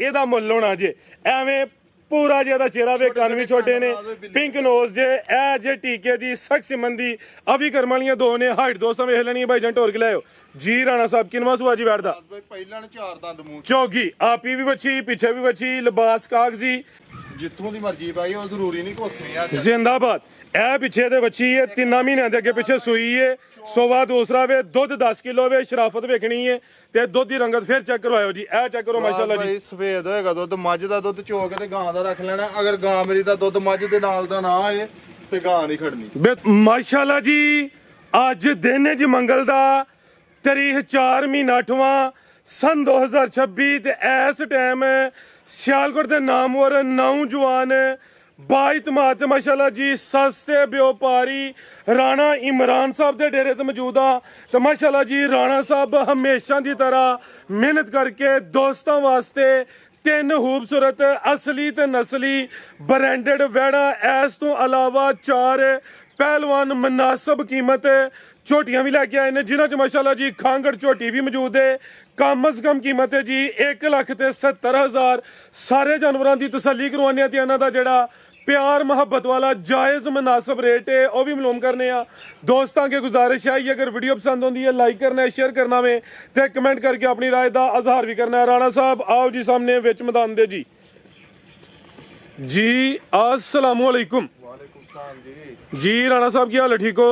ਇਹਦਾ ਮੁੱਲ ਹੋਣਾ ਜੇ ਐਵੇਂ पूरा ज्यादा चेहरा वे कान भी छोटे ने पिंक नोज जे ए जे टीके दी सख्त सिमन दी अभी कर्म वालियां दो ने हाइट दोस्तों वेख लेनी भाई जन टोर के लाओ जी राणा साहब किनवा सुआ जी बैठदा भाई पहला ने चार दंद मुंह चौगी आपी भी बची पीछे भी बची लिबास कागजी जित्थों दी मर्जी भाई वो जरूरी नहीं कोथे आ जिंदाबाद ए पीछे दे बची है 3 महीने दे अगे पीछे सूई है सोवा दूसरा वे दुध 10 किलो वे शराफत वेखनी है ते दुध दी रंगत फिर चेक करवाओ जी ए चेक करो माशाल्लाह जी सफेद होएगा दुध मੱਝ ਦਾ ਦੁੱਧ ਚੋ ਕੇ ਤੇ ਗਾਂ ਦਾ ਰੱਖ ਲੈਣਾ ਅਗਰ ਗਾਂ ਮੇਰੀ ਦਾ ਦੁੱਧ ਮੱਝ ਦੇ ਨਾਲ ਦਾ ਨਾ ਆਏ ਤੇ ਗਾਂ ਨਹੀਂ ਖੜਨੀ माशाल्लाह जी ਅੱਜ ਦਿਨ ਹੈ ਜੀ ਮੰਗਲ ਦਾ ਤਾਰੀਖ 4 ਮਹੀਨਾ 8ਵਾਂ सन 2026 ਤੇ ਇਸ ਟਾਈਮ ਸਿਆਲਕੋਟ ਦੇ ਨਾਮਵਰ ਨੌਜਵਾਨ बाइतमात माशाल्लाह जी सस्ते व्यापारी राणा इमरान साहब के डेरे ते मौजूद हाँ तो माशाल्लाह जी राणा साहब हमेशा की तरह मेहनत करके दोस्तों वास्ते 3 खूबसूरत असली ते नस्ली ब्रांडेड वैड़ा इस तो अलावा 4 पहलवान मुनासिब कीमत झोटियां भी लैके आए ने जिन्हां च माशाल्लाह जी खांगड़ झोटी भी मौजूद है कम अज कम कीमत है जी 1,70,000 सारे जानवरों की तसल्ली करवाने ते इन्हां दा जिहड़ा प्यार मोहब्बत वाला जायज़ मुनासिब रेट है वह भी मालूम करने दोस्तों के गुजारिश है अगर वीडियो पसंद होती है लाइक करना है शेयर करना है तो कमेंट करके अपनी राय का इजहार भी करना है राणा साहब आओ जी सामने विच मैदान दे जी अस्सलाम वालेकुम जी राणा साहब की हाल है ठीक हो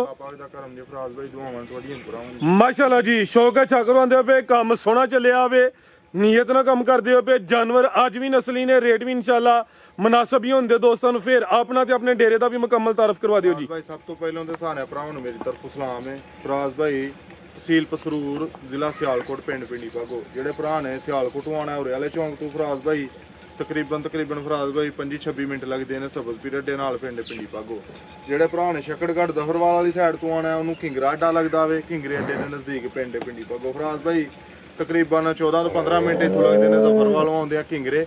माशाल्लाह जी शौक अच्छा करवाते हो पे काम सोहना चलिया आवे नीयत ना काम करते हो पे जानवर अज भी नस्ली ने रेट भी इंशाल्लाह मुनासिब ही होंगे दोस्तों फिर अपना ते अपने डेरे का भी मुकम्मल तारफ करवा दियो जी भाई सब तो पहले तो सारे भरावां नूं मेरी तरफ सलाम है फराज भाई तहसील पसरूर जिला सियालकोट पिंड पिंडी भागो जेडे भरा ने सियालकोट आना उरे वाले चौंक तो फराज भाई तकरीबन फराज भाई 25-26 मिनट लगते हैं सब्ज पीरियड के नाल पिंड पिंडी भागो जेडे भरा ने छक्कड़गढ़ दफरवाल वाली साइड तो आना उन्होंने खिंगरा अड्डा लगता है खिंगरे अड्डे के नज़दीक पिंड पिंडी भागो फराज भाई तकरीबन 14 तो 15 मिनट इतों लगते हैं दफरवालों आते हैं खिंगरे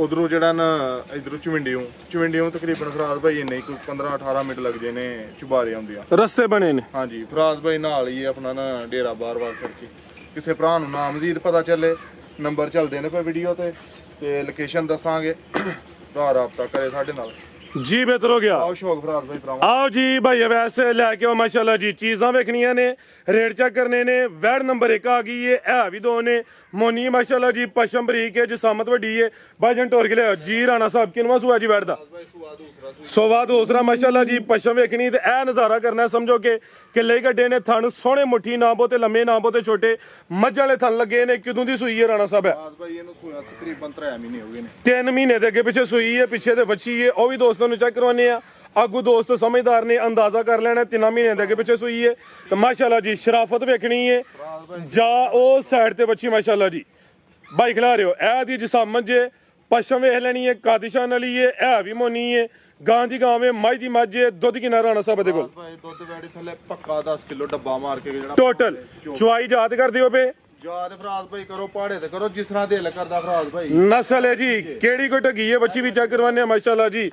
उधरों जरा ना इधरों चविंडियों तकरीबन फराज भाई नहीं कोई 15-18 मिनट लगते हैं चुबारे आउंदियां रस्ते बने ने हाँ जी फराज भाई नाल ही अपना ना डेरा बार-बार करके किसी भरा नूं ना मजीद पता चले नंबर चलते हैं पे वीडियो ते लोकेशन दसांगे भरा राबता करे साडे नाल जी बेहतर हो गया आओ शौक फराज भाई भरावां आओ जी भाई वैसे लैके आओ माशाल्लाह जी चीज़ां वेखनियां ने रेट चेक करने ने वैड नंबर 1 आ गई है भी 2 ने मोनी माशाल्लाह जी पशम बरीक है जिसामत वड्डी है भाई जन टोर के ले जी राणा साहब किनवा सुआ जी वैड दा सोवा दूसरा माशाल्लाह जी पशम वेखनी ते ए नज़ारा करना समझो कि किले गड्डे ने थन सोहने मुट्ठी ना बहुते लम्मे ना बहुते छोटे मझ वाले थन लगे ने किदों दी सूई है राणा साहब है भाई इहनूं सूया तकरीबन 3 महीने हो गए ने 3 महीने दे अगे पिछे सूई है पीछे ते वछी है वह भी दोस्तों चेक करवाने अगू दोस्त समझदार ने अंदाजा कर लेना 3 महीने दे अगे पिछे सूई है तो माशाल्लाह जी शराफत वेखनी है जा ओ साइड ते बच्ची माशाल्लाह जी भाई खिला रहे हो ए दी जिसामत जे पशम वेख लेनी है कादिशान वाली है ए भी मोनी है गां दी गां में मझ दी मझ है दुध किन्ना राणा साहब दे कोल भाई दुध वैड़ी थले पक्का 10 किलो डब्बा मार के जेड़ा टोटल चुआई याद कर दियो पे याद फराज भाई करो पहाड़े ते करो जिस तरह दिल करदा फराज भाई नस्ल है जी केड़ी कोई ढगी है बच्ची भी चेक करवाने माशाल्लाह जी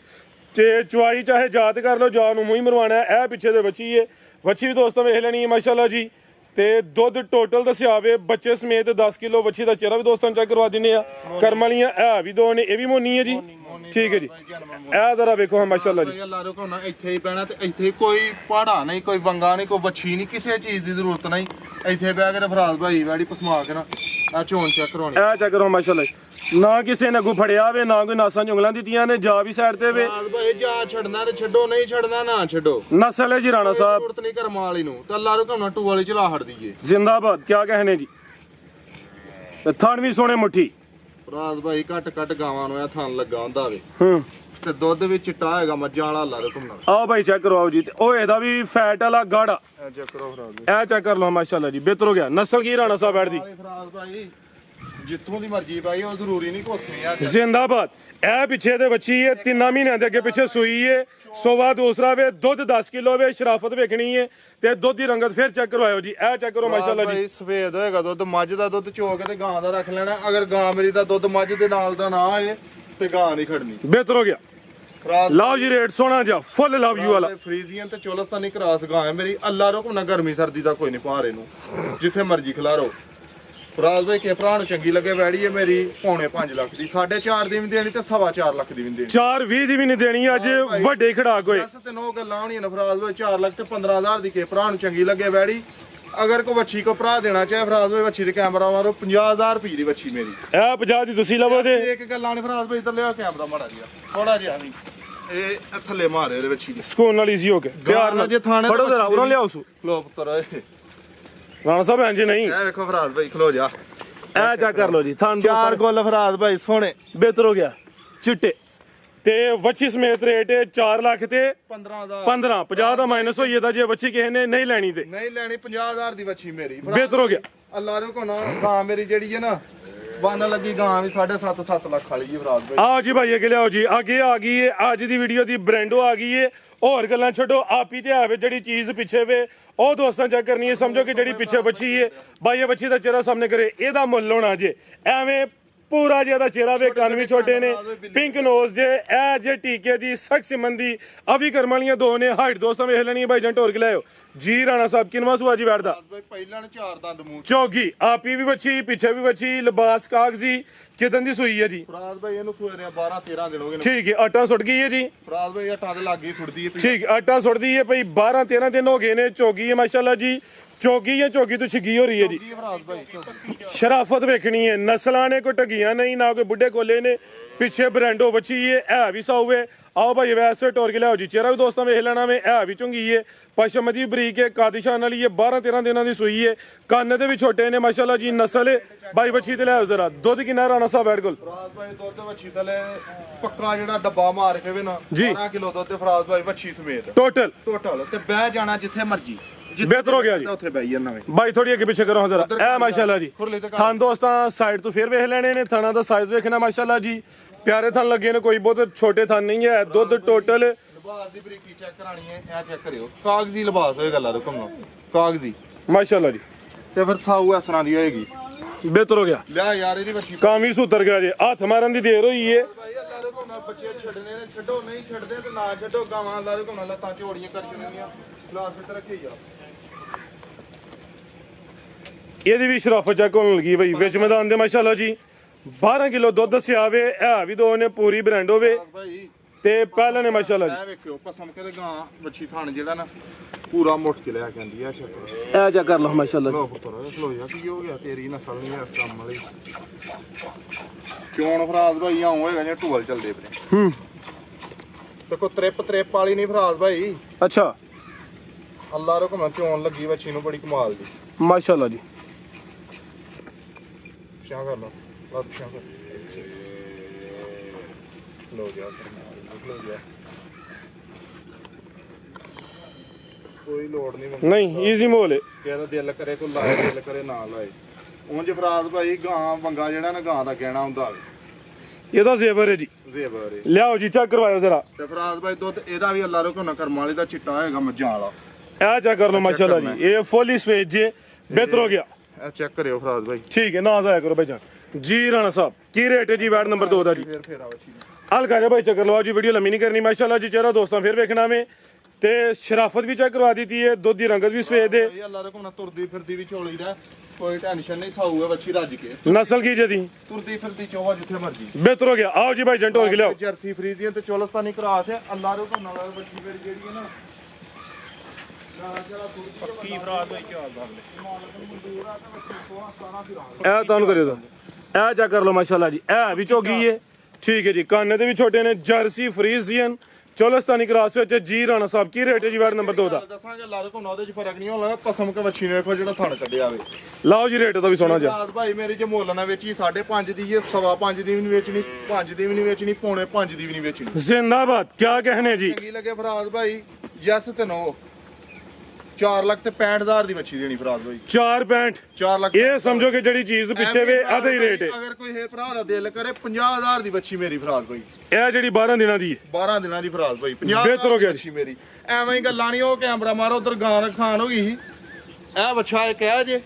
ते चुआई चाहे जात कर लो जा मुंह मरवाना है ए पीछे दे बच्ची है बच्ची भी दोस्तों वेख लेनी है माशाल्लाह जी ते दुध टोटल दस्या आवे बच्चे समेत 10 किलो बच्ची का चेहरा भी दोस्तों चेक करवा दिने कर्म वालियां है भी 2 ने ये भी मोनी है जी ठीक है जी ए जरा देखो माशाल्लाह जी अल्लाह रो कोना इथे ही पैना ते इथे कोई पहाड़ा नहीं कोई वंगा नहीं कोई बच्ची नहीं किसी चीज की जरूरत नहीं इथे बह के फराज भाई वैड़ी पसमा के ना आ चोन चेक करवानी ए चेक करो माशाल्लाह ना किसी ने अगू फड़िया वे ना कोई नासा जुंगलां दित्तियां ने जा भी साइड ते वे फराज भाई जा छड़ना ते छड्डो नहीं छड़ना ना छड्डो नस्ल है जी राणा साहब जरूरत नहीं कर्म वाली नु ते अल्लाह रो कोना टू वाली चला हट दीजिए जिंदाबाद क्या कहने जी थन भी सोने मुट्ठी फराज भाई कट गावां नु थन लगा हुंदा वे ते दुध भी चिट्टा हैगा मज्जां वाला अल्लाह रो कोना आओ भाई चेक करो आओ जी ते ओ एदा भी फैट वाला गाड़ा चेक करो फराज ए चेक कर लो माशाल्लाह जी बेहतर हो गया नस्ल की राणा साहब बैठ दी फराज भाई जित्थों दी मर्जी भाई वो जरूरी नहीं कोथे आ जिंदाबाद ए पीछे दे बच्ची है 3 महीने दे अगे पीछे सूई है सोवा दूसरा वे दुध 10 किलो वे शराफत वेखनी है ते दुध दी रंगत फिर चेक करवाओ जी ए चेक करो माशाल्लाह जी सफेद होएगा दुध मੱਝ ਦਾ ਦੁੱਧ ਚੋ ਕੇ ਤੇ ਗਾਂ ਦਾ ਰੱਖ ਲੈਣਾ ਅਗਰ ਗਾਂ ਮੇਰੀ ਦਾ ਦੁੱਧ ਮੱਝ ਦੇ ਨਾਲ ਦਾ ਨਾ ਆਏ ਤੇ ਗਾਂ ਨਹੀਂ ਖੜਨੀ बेहतर हो गया लाओ जी रेट सोना जा फुल लव यू वाला फ्रीजियन ते चोलस्तानी क्रास गां है मेरी अल्लाह रो को ना गर्मी सर्दी ਦਾ ਕੋਈ ਨਹੀਂ ਪਾ ਰੇ ਨੂੰ ਜਿੱਥੇ ਮਰਜੀ ਖਿਲਾਰੋ ਫਰਾਜ਼ ਭਾਈ ਕੇ ਭਰਾ ਨੂੰ ਚੰਗੀ ਲੱਗੇ ਵੈੜੀ ਹੈ ਮੇਰੀ ਪੌਣੇ 5 ਲੱਖ ਦੀ 4.5 ਦੀ ਵੀ ਦੇਣੀ ਤੇ 4.5 ਲੱਖ ਦੀ ਵੀ ਦੇਣੀ 4.20 ਦੀ ਵੀ ਨਹੀਂ ਦੇਣੀ ਅੱਜ ਵੱਡੇ ਖੜਾਕ ਹੋਏ ਬਸ ਤੇ ਨੋ ਗੱਲਾਂ ਹੋਣੀਆਂ ਨੇ ਫਰਾਜ਼ ਭਾਈ 4 ਲੱਖ ਤੇ 15,000 ਦੀ ਕੇ ਭਰਾ ਨੂੰ ਚੰਗੀ ਲੱਗੇ ਵੈੜੀ ਅਗਰ ਕੋ ਵੱਛੀ ਕੋ ਭਰਾ ਦੇਣਾ ਚਾਹੇ ਫਰਾਜ਼ ਭਾਈ ਵੱਛੀ ਤੇ ਕੈਮਰਾ ਮਾਰੋ 50,000 ਰੁਪਏ ਦੀ ਵੱਛੀ ਮੇਰੀ ਇਹ 50 ਦੀ ਤੁਸੀਂ ਲਵੋ ਤੇ ਇੱਕ ਗੱਲਾਂ ਨੇ ਫਰਾਜ਼ ਭਾਈ ਇੱਧਰ ਲਿਆ ਕੈਮਰਾ ਮਾੜਾ ਜਿਹਾ ਥੋੜਾ ਜਿਹਾ ਨਹੀਂ ਇਹ ਥੱਲੇ ਮਾਰੇ ਇਹਦੇ ਵੱਛੀ ਦੀ ਸਕੂਨ ਨਾਲ ਈਜ਼ੀ ਹੋ ਕੇ ਪਿਆਰ ਨਾਲ ਜੇ ਥਾਣੇ ਫੜੋ ਜ਼ਰਾ ਉਰਾਂ ਲਿਆਓ ਸੂ ਖਲੋ ਪੁੱਤਰ ਰਾਣਾ ਸਾਹਿਬ ਇੰਜ ਨਹੀਂ ਇਹ ਵੇਖੋ ਫਰਾਜ਼ ਭਾਈ ਖਲੋ ਜਾ ਇਹ ਚੈੱਕ ਕਰ ਲਓ ਜੀ ਥਾਂ ਚਾਰ ਗੋਲ ਫਰਾਜ਼ ਭਾਈ ਸੋਹਣੇ ਬਿਹਤਰ ਹੋ ਗਿਆ ਚਿੱਟੇ ਤੇ ਵੱਛੀ ਸਮੇਤ ਰੇਟ 4 ਲੱਖ ਤੇ 15,000 50 ਦਾ ਮਾਈਨਸ ਹੋਈਏ ਤਾਂ ਜੇ ਵੱਛੀ ਕਿਸੇ ਨੇ ਨਹੀਂ ਲੈਣੀ ਤੇ ਨਹੀਂ ਲੈਣੀ 50,000 ਦੀ ਵੱਛੀ ਮੇਰੀ ਬਿਹਤਰ ਹੋ ਗਿਆ ਅੱਲਾ ਦੇ ਕੋ ਨਾ ਗਾਂ ਮੇਰੀ ਜਿਹੜੀ ਹੈ ਨਾ ਬੰਨ ਲੱਗੀ ਗਾਂ ਵੀ 7.5 ਲੱਖ ਵਾਲੀ ਜੀ ਫਰਾਜ਼ ਭਾਈ ਆਓ ਜੀ ਭਾਈ ਅੱਗੇ ਲਿਆਓ ਜੀ ਅੱਗੇ ਆ ਗਈ ਏ ਅੱਜ ਦੀ ਵੀਡੀਓ ਦੀ ਬ੍ਰਾਂਡੋ ਆ ਗਈ ਏ ਹੋਰ ਗੱਲਾਂ ਛੱਡੋ ਆਪੀ ਤੇ ਆਵੇ ਜਿਹੜੀ ਚੀਜ਼ ਪਿੱਛੇ ਵੇ ਉਹ ਦੋਸਤਾਂ ਚੈੱਕ ਕਰਨੀ ਹੈ ਸਮਝੋ ਕਿ ਜਿਹੜੀ ਪਿੱਛੇ ਬੱਚੀ ਏ ਬਾਈ ਇਹ ਬੱਚੀ ਦਾ ਚਿਹਰਾ ਸਾਹਮਣੇ ਕਰੇ ਇਹਦਾ ਮੁੱਲ ਹੋਣਾ ਜੇ ਐਵੇਂ ਪੂਰਾ ਜਿਆਦਾ ਚਿਹਰਾ ਵੇ ਕੰਨ ਵੀ ਛੋਟੇ ਨੇ ਪਿੰਕ ਨੋਜ਼ ਜੇ ਇਹ ਜੇ ਟੀਕੇ ਦੀ ਸਖਤ ਸਿਮੰਦੀ ਅਭੀ ਕਰਮ ਵਾਲੀਆਂ ਦੋ ਨੇ ਹਾਈਟ ਦੋਸਤਾਂ ਵੇਖ ਲੈਣੀ ਭਾਈ ਜੰਟ ਹੋਰ ਕੇ ਲਿਆਓ ਜੀ ਰਾਣਾ ਸਾਹਿਬ ਕਿਨਵਾ ਸੁਆ ਜੀ ਬੈਠਦਾ ਭਾਈ ਪਹਿਲਾਂ ਨੇ 4 ਦੰਦ ਮੂੰਹ ਚੌਗੀ ਆਪੀ ਵੀ ਬੱਚੀ ਪਿੱਛੇ ਵੀ ਬੱਚੀ ਲਿਬਾਸ ਕਾਗਜ਼ੀ ਕਿਦਨ ਦੀ ਸੂਈ ਹੈ ਜੀ ਫਰਾਜ਼ ਭਾਈ ਇਹਨੂੰ ਸੂਏ ਰਿਆ 12-13 ਦਿਨ ਹੋ ਗਏ ਨੇ ਠੀਕ ਹੈ ਆਟਾ ਸੁੱਟ ਗਈ ਹੈ ਜੀ ਫਰਾਜ਼ ਭਾਈ ਆਟਾ ਦੇ ਲਾਗੇ ਸੁੱਟਦੀ ਹੈ ਠੀਕ ਆਟਾ ਸੁੱਟਦੀ ਹੈ ਭਾਈ 12-13 ਦਿਨ ਹੋ ਗਏ ਨੇ ਚੌਗੀ ਹੈ ਮਾਸ਼ਾਅੱਲਾ ਜੀ ਚੌਗੀ ਹੈ ਚੌਗੀ ਤੋਂ ਛਿੱਗੀ ਹੋ ਰਹੀ ਹੈ ਜੀ ਫਰਾਜ਼ ਭਾਈ ਸ਼ਰਾਫਤ ਵੇਖਣੀ ਹੈ ਨਸਲਾਂ ਨੇ ਕੋਈ ਢਗੀਆਂ ਨਹੀਂ ਨਾ ਕੋਈ ਬੁੱਢੇ ਕੋਲੇ ਨੇ ਪਿੱਛੇ ਬ੍ਰਾਂਡੋ ਬੱਚੀ ਹੈ ਵੀ ਸਾਊ ਹੈ ਆਓ ਭਾਈ ਵੈਸੇ ਟੋਰ ਕੇ ਲਿਆਓ ਜੀ ਚਿਹਰਾ ਵੀ ਦੋਸਤਾਂ ਵੇਖ ਲੈਣਾ ਵੇ ਵੀ ਚੁੰਗੀ ਹੈ ਪਸ਼ਮ ਦੀ ਬਰੀਕ ਹੈ ਕਾਦਿਸ਼ਾਨ ਵਾਲੀ ਹੈ 12-13 ਦਿਨਾਂ ਦੀ ਸੂਈ ਹੈ ਕੰਨ ਦੇ ਵੀ ਛੋਟੇ ਨੇ ਮਾਸ਼ਾਅੱਲਾ ਜੀ ਨਸਲ ਹੈ ਭਾਈ ਬੱਚੀ ਤੇ ਲਿਆਓ ਜ਼ਰਾ ਦੁੱਧ ਕਿੰਨਾ ਰਾਣਾ ਸਾਹਿਬ ਬੈਠ ਕੋਲ ਫਰਾਜ਼ ਭਾਈ ਦੁੱਧ ਵੱਛੀ ਥਲੇ ਪੱਕਾ ਜਿਹੜਾ ਡੱਬਾ ਮਾਰ ਕੇ ਵੇ ਨਾ ਜੀ। 12 ਕਿਲੋ ਦੁੱਧ ਤੇ ਫਰਾਜ਼ ਭਾਈ ਵੱਛੀ ਸਮੇਤ ਟੋਟਲ ਤੇ ਬਹਿ ਜਾਣਾ ਜਿੱਥੇ ਮਰਜੀ ਬਿਹਤਰ ਹੋ ਗਿਆ ਜੀ ਉੱਥੇ ਬਹਿ ਜਾਣਾ ਵੇ ਬਾਈ ਥੋੜੀ ਅੱਗੇ ਪਿੱਛੇ ਕਰੋ ਜ਼ਰਾ ਇਹ ਮਾਸ਼ਾਅੱਲਾ ਜੀ ਖੁਰਲੀ ਤੇ ਥਾਂ ਦੋਸਤਾਂ ਸਾਈਡ ਤੋਂ ਫੇਰ ਵੇਖ ਲੈਣੇ ਨੇ ਥਾਣਾ ਦਾ ਸਾਈਜ਼ ਵੇਖਣਾ ਮਾਸ਼ਾਅੱਲਾ ਜੀ ਪਿਆਰੇ ਥਾਂ ਲੱਗੇ ਨੇ ਕੋਈ ਬਹੁਤ ਛੋਟੇ ਥਾਂ ਨਹੀਂ ਹੈ ਦੁੱਧ ਟੋਟਲ ਲਿਬਾਸ ਦੀ ਬਰੀਕੀ ਚੈੱਕ ਕਰਾਣੀ ਹੈ ਇਹ ਚੈੱਕ ਕਰਿਓ ਕਾਗਜ਼ੀ ਲਿਬਾਸ ਹੋਏ ਗੱਲਾਂ ਰੁਕਮ ਨਾ ਕਾਗਜ਼ੀ ਮਾਸ਼ਾਅੱਲਾ ਜੀ ਤੇ ਫਿਰ ਸਾਊ ਐਸਰਾਂ ਦੀ ਹੋਏਗੀ ਬਿਹਤਰ ਹੋ ਗਿਆ ਲਿਆ ਯਾਰ ਇਹਦੀ ਵੱਛੀ ਕੰਮ ਵੀ ਸੁਧਰ ਗਿਆ ਜੇ ਹੱਥ ਮਾਰਨ ਦੀ ਦੇਰ ਹੋਈ ਏ ਭਾਈ ਅੱਲਾ ਦੇ ਕੋਲ ਬੱਚੇ ਛੱਡਣੇ ਨੇ ਛੱਡੋ ਨਹੀਂ ਛੱਡਦੇ ਤੇ ਨਾ ਛੱਡੋ ਗਾਵਾਂ ਅੱਲਾ ਦੇ ਕੋਲ ਲੱਤਾਂ ਝੋੜੀਆਂ ਕਰ ਚੁਣੀਆਂ ਗਲਾਸ ਵਿੱਚ ਰੱਖੀ ਜਾ ਇਹਦੀ ਵੀ ਸ਼ਰਾਫਤ ਚੈੱਕ ਹੋਣ ਲੱਗੀ ਬਈ ਵਿੱਚ ਮੈਦਾਨ ਦੇ ਮਾਸ਼ਾਅੱਲਾ ਜੀ 12 ਕਿਲੋ ਦੁੱਧ ਦੱਸਿਆ ਵੇ ਇਹ ਵੀ ਦੋ ਨੇ ਪੂਰੀ ਬ੍ਰਾਂਡ ਹੋਵੇ ਭਾਈ ਤੇ ਪਹਿਲਾਂ ਨੇ ਮਾਸ਼ਾਅੱਲਾ ਜੀ ਇਹ ਵੇਖਿਓ ਪਸਮ ਕੇ ਤੇ ਗਾਂ ਵੱਛੀ ਥਾਣ ਜਿਹੜਾ ਨਾ ਪੂਰਾ ਮੁੱਠ ਕੇ ਲਿਆ ਕਹਿੰਦੀ ਆ ਛੱਡ ਇਹ ਚੈੱਕ ਕਰ ਲਓ ਮਾਸ਼ਾਅੱਲਾ ਲੋ ਪੁੱਤਰ ਲੋ ਯਾ ਕੀ ਹੋ ਗਿਆ ਤੇਰੀ ਨਸਲ ਨਹੀਂ ਇਸ ਕੰਮ ਵਾਲੀ ਕਿਉਂ ਫਰਾਜ਼ ਭਾਈ ਆਉਂ ਹੋਏਗਾ ਜੇ ਢੋਲ ਚੱਲਦੇ ਪਏ ਦੇਖੋ ਤ੍ਰਿਪ ਵਾਲੀ ਨਹੀਂ ਫਰਾਜ਼ ਭਾਈ ਅੱਛਾ ਅੱਲਾ ਰਕਮ ਚੋਣ ਲੱਗੀ ਵੱਛੀ ਨੂੰ ਬੜੀ ਕਮਾਲ ਦੀ ਮਾਸ਼ਾਅੱਲਾ ਜੀ ਸ਼ਾਂ ਕਰ ਲੋ ਲੱਤ ਸ਼ਾਂ ਕਰ ਲੋ ਗਿਆ ਲੋ ਗਿਆ ਕੋਈ ਲੋੜ ਨਹੀਂ ਨਹੀਂ ਈਜ਼ੀ ਮੋਲ ਹੈ ਕਿਹਦਾ ਦਿਲ ਕਰੇ ਕੋਈ ਲਾਏ ਦਿਲ ਕਰੇ ਨਾ ਲਾਏ ਉਂਝ ਫਰਾਜ਼ ਭਾਈ ਗਾਂ ਵੰਗਾ ਜਿਹੜਾ ਨਾ ਗਾਂ ਦਾ ਕਹਿਣਾ ਹੁੰਦਾ ਇਹਦਾ ਜ਼ੇਵਰ ਹੈ ਜੀ ਜ਼ੇਵਰ ਏ ਲਿਆਓ ਜੀ ਚੈੱਕ ਕਰਵਾਇਓ ਜ਼ਰਾ ਤੇ ਫਰਾਜ਼ ਭਾਈ ਦੁੱਧ ਇਹਦਾ ਵੀ ਅੱਲਾ ਰਕਮ ਕਰਮ ਵਾਲੀ ਦਾ ਚਿੱਟਾ ਹੋਏਗਾ ਮੱਝਾਂ ਵਾਲਾ ਇਹ ਚੈੱਕ ਕਰ ਲਓ ਮਾਸ਼ਾਅੱਲਾ ਜੀ ਇਹ ਫੁੱਲੀ ਸਵੇਜ ਜੇ ਬਿਹਤਰ ਹੋ ਗਿਆ ਇਹ ਚੈੱਕ ਕਰਿਓ ਫਰਾਜ਼ ਭਾਈ ਠੀਕ ਹੈ ਨਾ ਜ਼ਾਇਆ ਕਰੋ ਭਾਈ ਜਾਨ ਜੀ ਰਾਣਾ ਸਾਹਿਬ ਕੀ ਰੇਟ ਹੈ ਜੀ ਵਾਰਡ ਨੰਬਰ 2 ਦਾ ਜੀ ਫੇਰ ਆਵਛੀ ਹਲਕਾ ਜਿਹਾ ਭਾਈ ਚੱਕਰ ਲਵਾਓ ਜੀ ਵੀਡੀਓ ਲੰਮੀ ਨਹੀਂ ਕਰਨੀ ਮਾਸ਼ਾਅੱਲਾ ਜੀ ਚਿਹਰਾ ਦੋਸਤਾਂ ਫਿਰ ਵੇਖਣਾ ਵੇ ਤੇ ਸ਼ਰਾਫਤ ਵੀ ਚੈੱਕ ਕਰਵਾ ਦਿੱਤੀ ਹੈ ਦੁੱਧ ਦੀ ਰੰਗਤ ਵੀ ਸਵੇਦ ਦੇ ਇਹ ਅੱਲਾ ਰਕਮ ਤੁਰਦੀ ਫਿਰਦੀ ਵੀ ਝੋਲੀ ਦਾ ਕੋਈ ਟੈਨਸ਼ਨ ਨਹੀਂ ਸਾਊ ਹੈ ਵੱਛੀ ਰੱਜ ਕੇ ਨਸਲ ਕੀ ਜਦੀ ਤੁਰਦੀ ਫਿਰਦੀ ਚੋਵਾ ਜਿੱਥੇ ਮਰਜੀ ਬਿਹਤਰ ਹੋ ਗਿਆ ਆਓ ਜੀ ਭਾਈ ਜੰਟ ਹੋਰ ਕੇ ਲਿਆਓ ਜਰਸੀ ਫਰੀਜ਼ੀਅਨ ਤੇ ਚੋਲਸਤਾਨੀ ਕਰਾਸ ਹੈ ਅੱਲਾ ਰਕਮ ਨਾਲ ਵੱਛੀ ਫਿਰ ਜਿਹੜੀ ਹੈ ਨਾ ਪੱਕੀ ਫਰਾਦ ਹੋਈ ਕਿਆ ਗੱਲ ਇਹ ਤੁਹਾਨੂੰ ਕਰਿਓ ਇਹ ਚੈੱਕ ਕਰ ਲਓ ਮਾਸ਼ਾਅੱਲਾ ਜੀ ਇਹ ਵੀ ਝੋਗੀ ਹੈ ਠੀਕ ਹੈ ਜੀ ਕੰਨ ਦੇ ਵੀ ਛੋਟੇ ਨੇ ਜਰਸੀ ਫਰੀਜ਼ੀਅਨ ਚੋਲਸਤਾਨੀ ਕਰਾਸ ਵਿੱਚ ਜੀ ਰਾਣਾ ਸਾਹਿਬ ਕੀ ਰੇਟ ਹੈ ਜੀ ਵਾਰਡ ਨੰਬਰ 2 ਦਾ ਦੱਸਾਂਗੇ ਅੱਲਾ ਰਕਮ ਉਹਦੇ ਚ ਫਰਕ ਨਹੀਂ ਹੋਣਾ ਪਸਮ ਕੇ ਵੱਛੀ ਨੇ ਵੇਖੋ ਜਿਹੜਾ ਥਣ ਕੱਢਿਆ ਆਵੇ ਲਾਓ ਜੀ ਰੇਟ ਦਾ ਵੀ ਸੋਹਣਾ ਜਿਹਾ ਫਰਾਜ਼ ਭਾਈ ਮੇਰੀ ਜੇ ਮੁੱਲ ਨਾ ਵੇਚੀ 5.5 ਦੀ ਇਹ 5.5 ਦੀ ਵੀ ਨਹੀਂ ਵੇਚਣੀ 5 ਦੀ ਵੀ ਨਹੀਂ ਵੇਚਣੀ ਪੌਣੇ 5 ਦੀ ਵੀ ਨਹੀਂ ਵੇਚਣੀ ਜ਼ਿੰਦਾਬਾਦ ਕੀ कहने जी ਚੰਗੀ ਲੱਗੇ ਫਰਾਜ਼ ਭਾਈ ਯੈਸ ਤੇ ਨੋ 4 ਲੱਖ ਤੇ 65,000 ਦੀ ਵੱਛੀ ਦੇਣੀ ਫਰਾਜ਼ ਭਾਈ 4.65 4 ਲੱਖ ਇਹ ਸਮਝੋ ਕਿ ਜਿਹੜੀ ਚੀਜ਼ ਪਿੱਛੇ ਵੇ ਆਦਾ ਹੀ ਰੇਟ ਹੈ ਅਗਰ ਕੋਈ ਹੈ ਭਰਾ ਦਾ ਦਿਲ ਕਰੇ 50,000 ਦੀ ਵੱਛੀ ਮੇਰੀ ਫਰਾਜ਼ ਭਾਈ ਇਹ ਜਿਹੜੀ 12 ਦਿਨਾਂ ਦੀ ਹੈ 12 ਦਿਨਾਂ ਦੀ ਫਰਾਜ਼ ਭਾਈ 50,000 ਬਿਹਤਰ ਹੋ ਗਿਆ ਜੀ। ਵੱਛੀ ਮੇਰੀ ਐਵੇਂ ਹੀ ਗੱਲਾਂ ਨਹੀਂ ਉਹ ਕੈਮਰਾ ਮਾਰੋ ਉਧਰ ਗਾਂ ਨੁਕਸਾਨ ਹੋ ਗਈ ਸੀ ਇਹ ਵੱਛਾ ਇੱਕ ਹੈ ਜੇ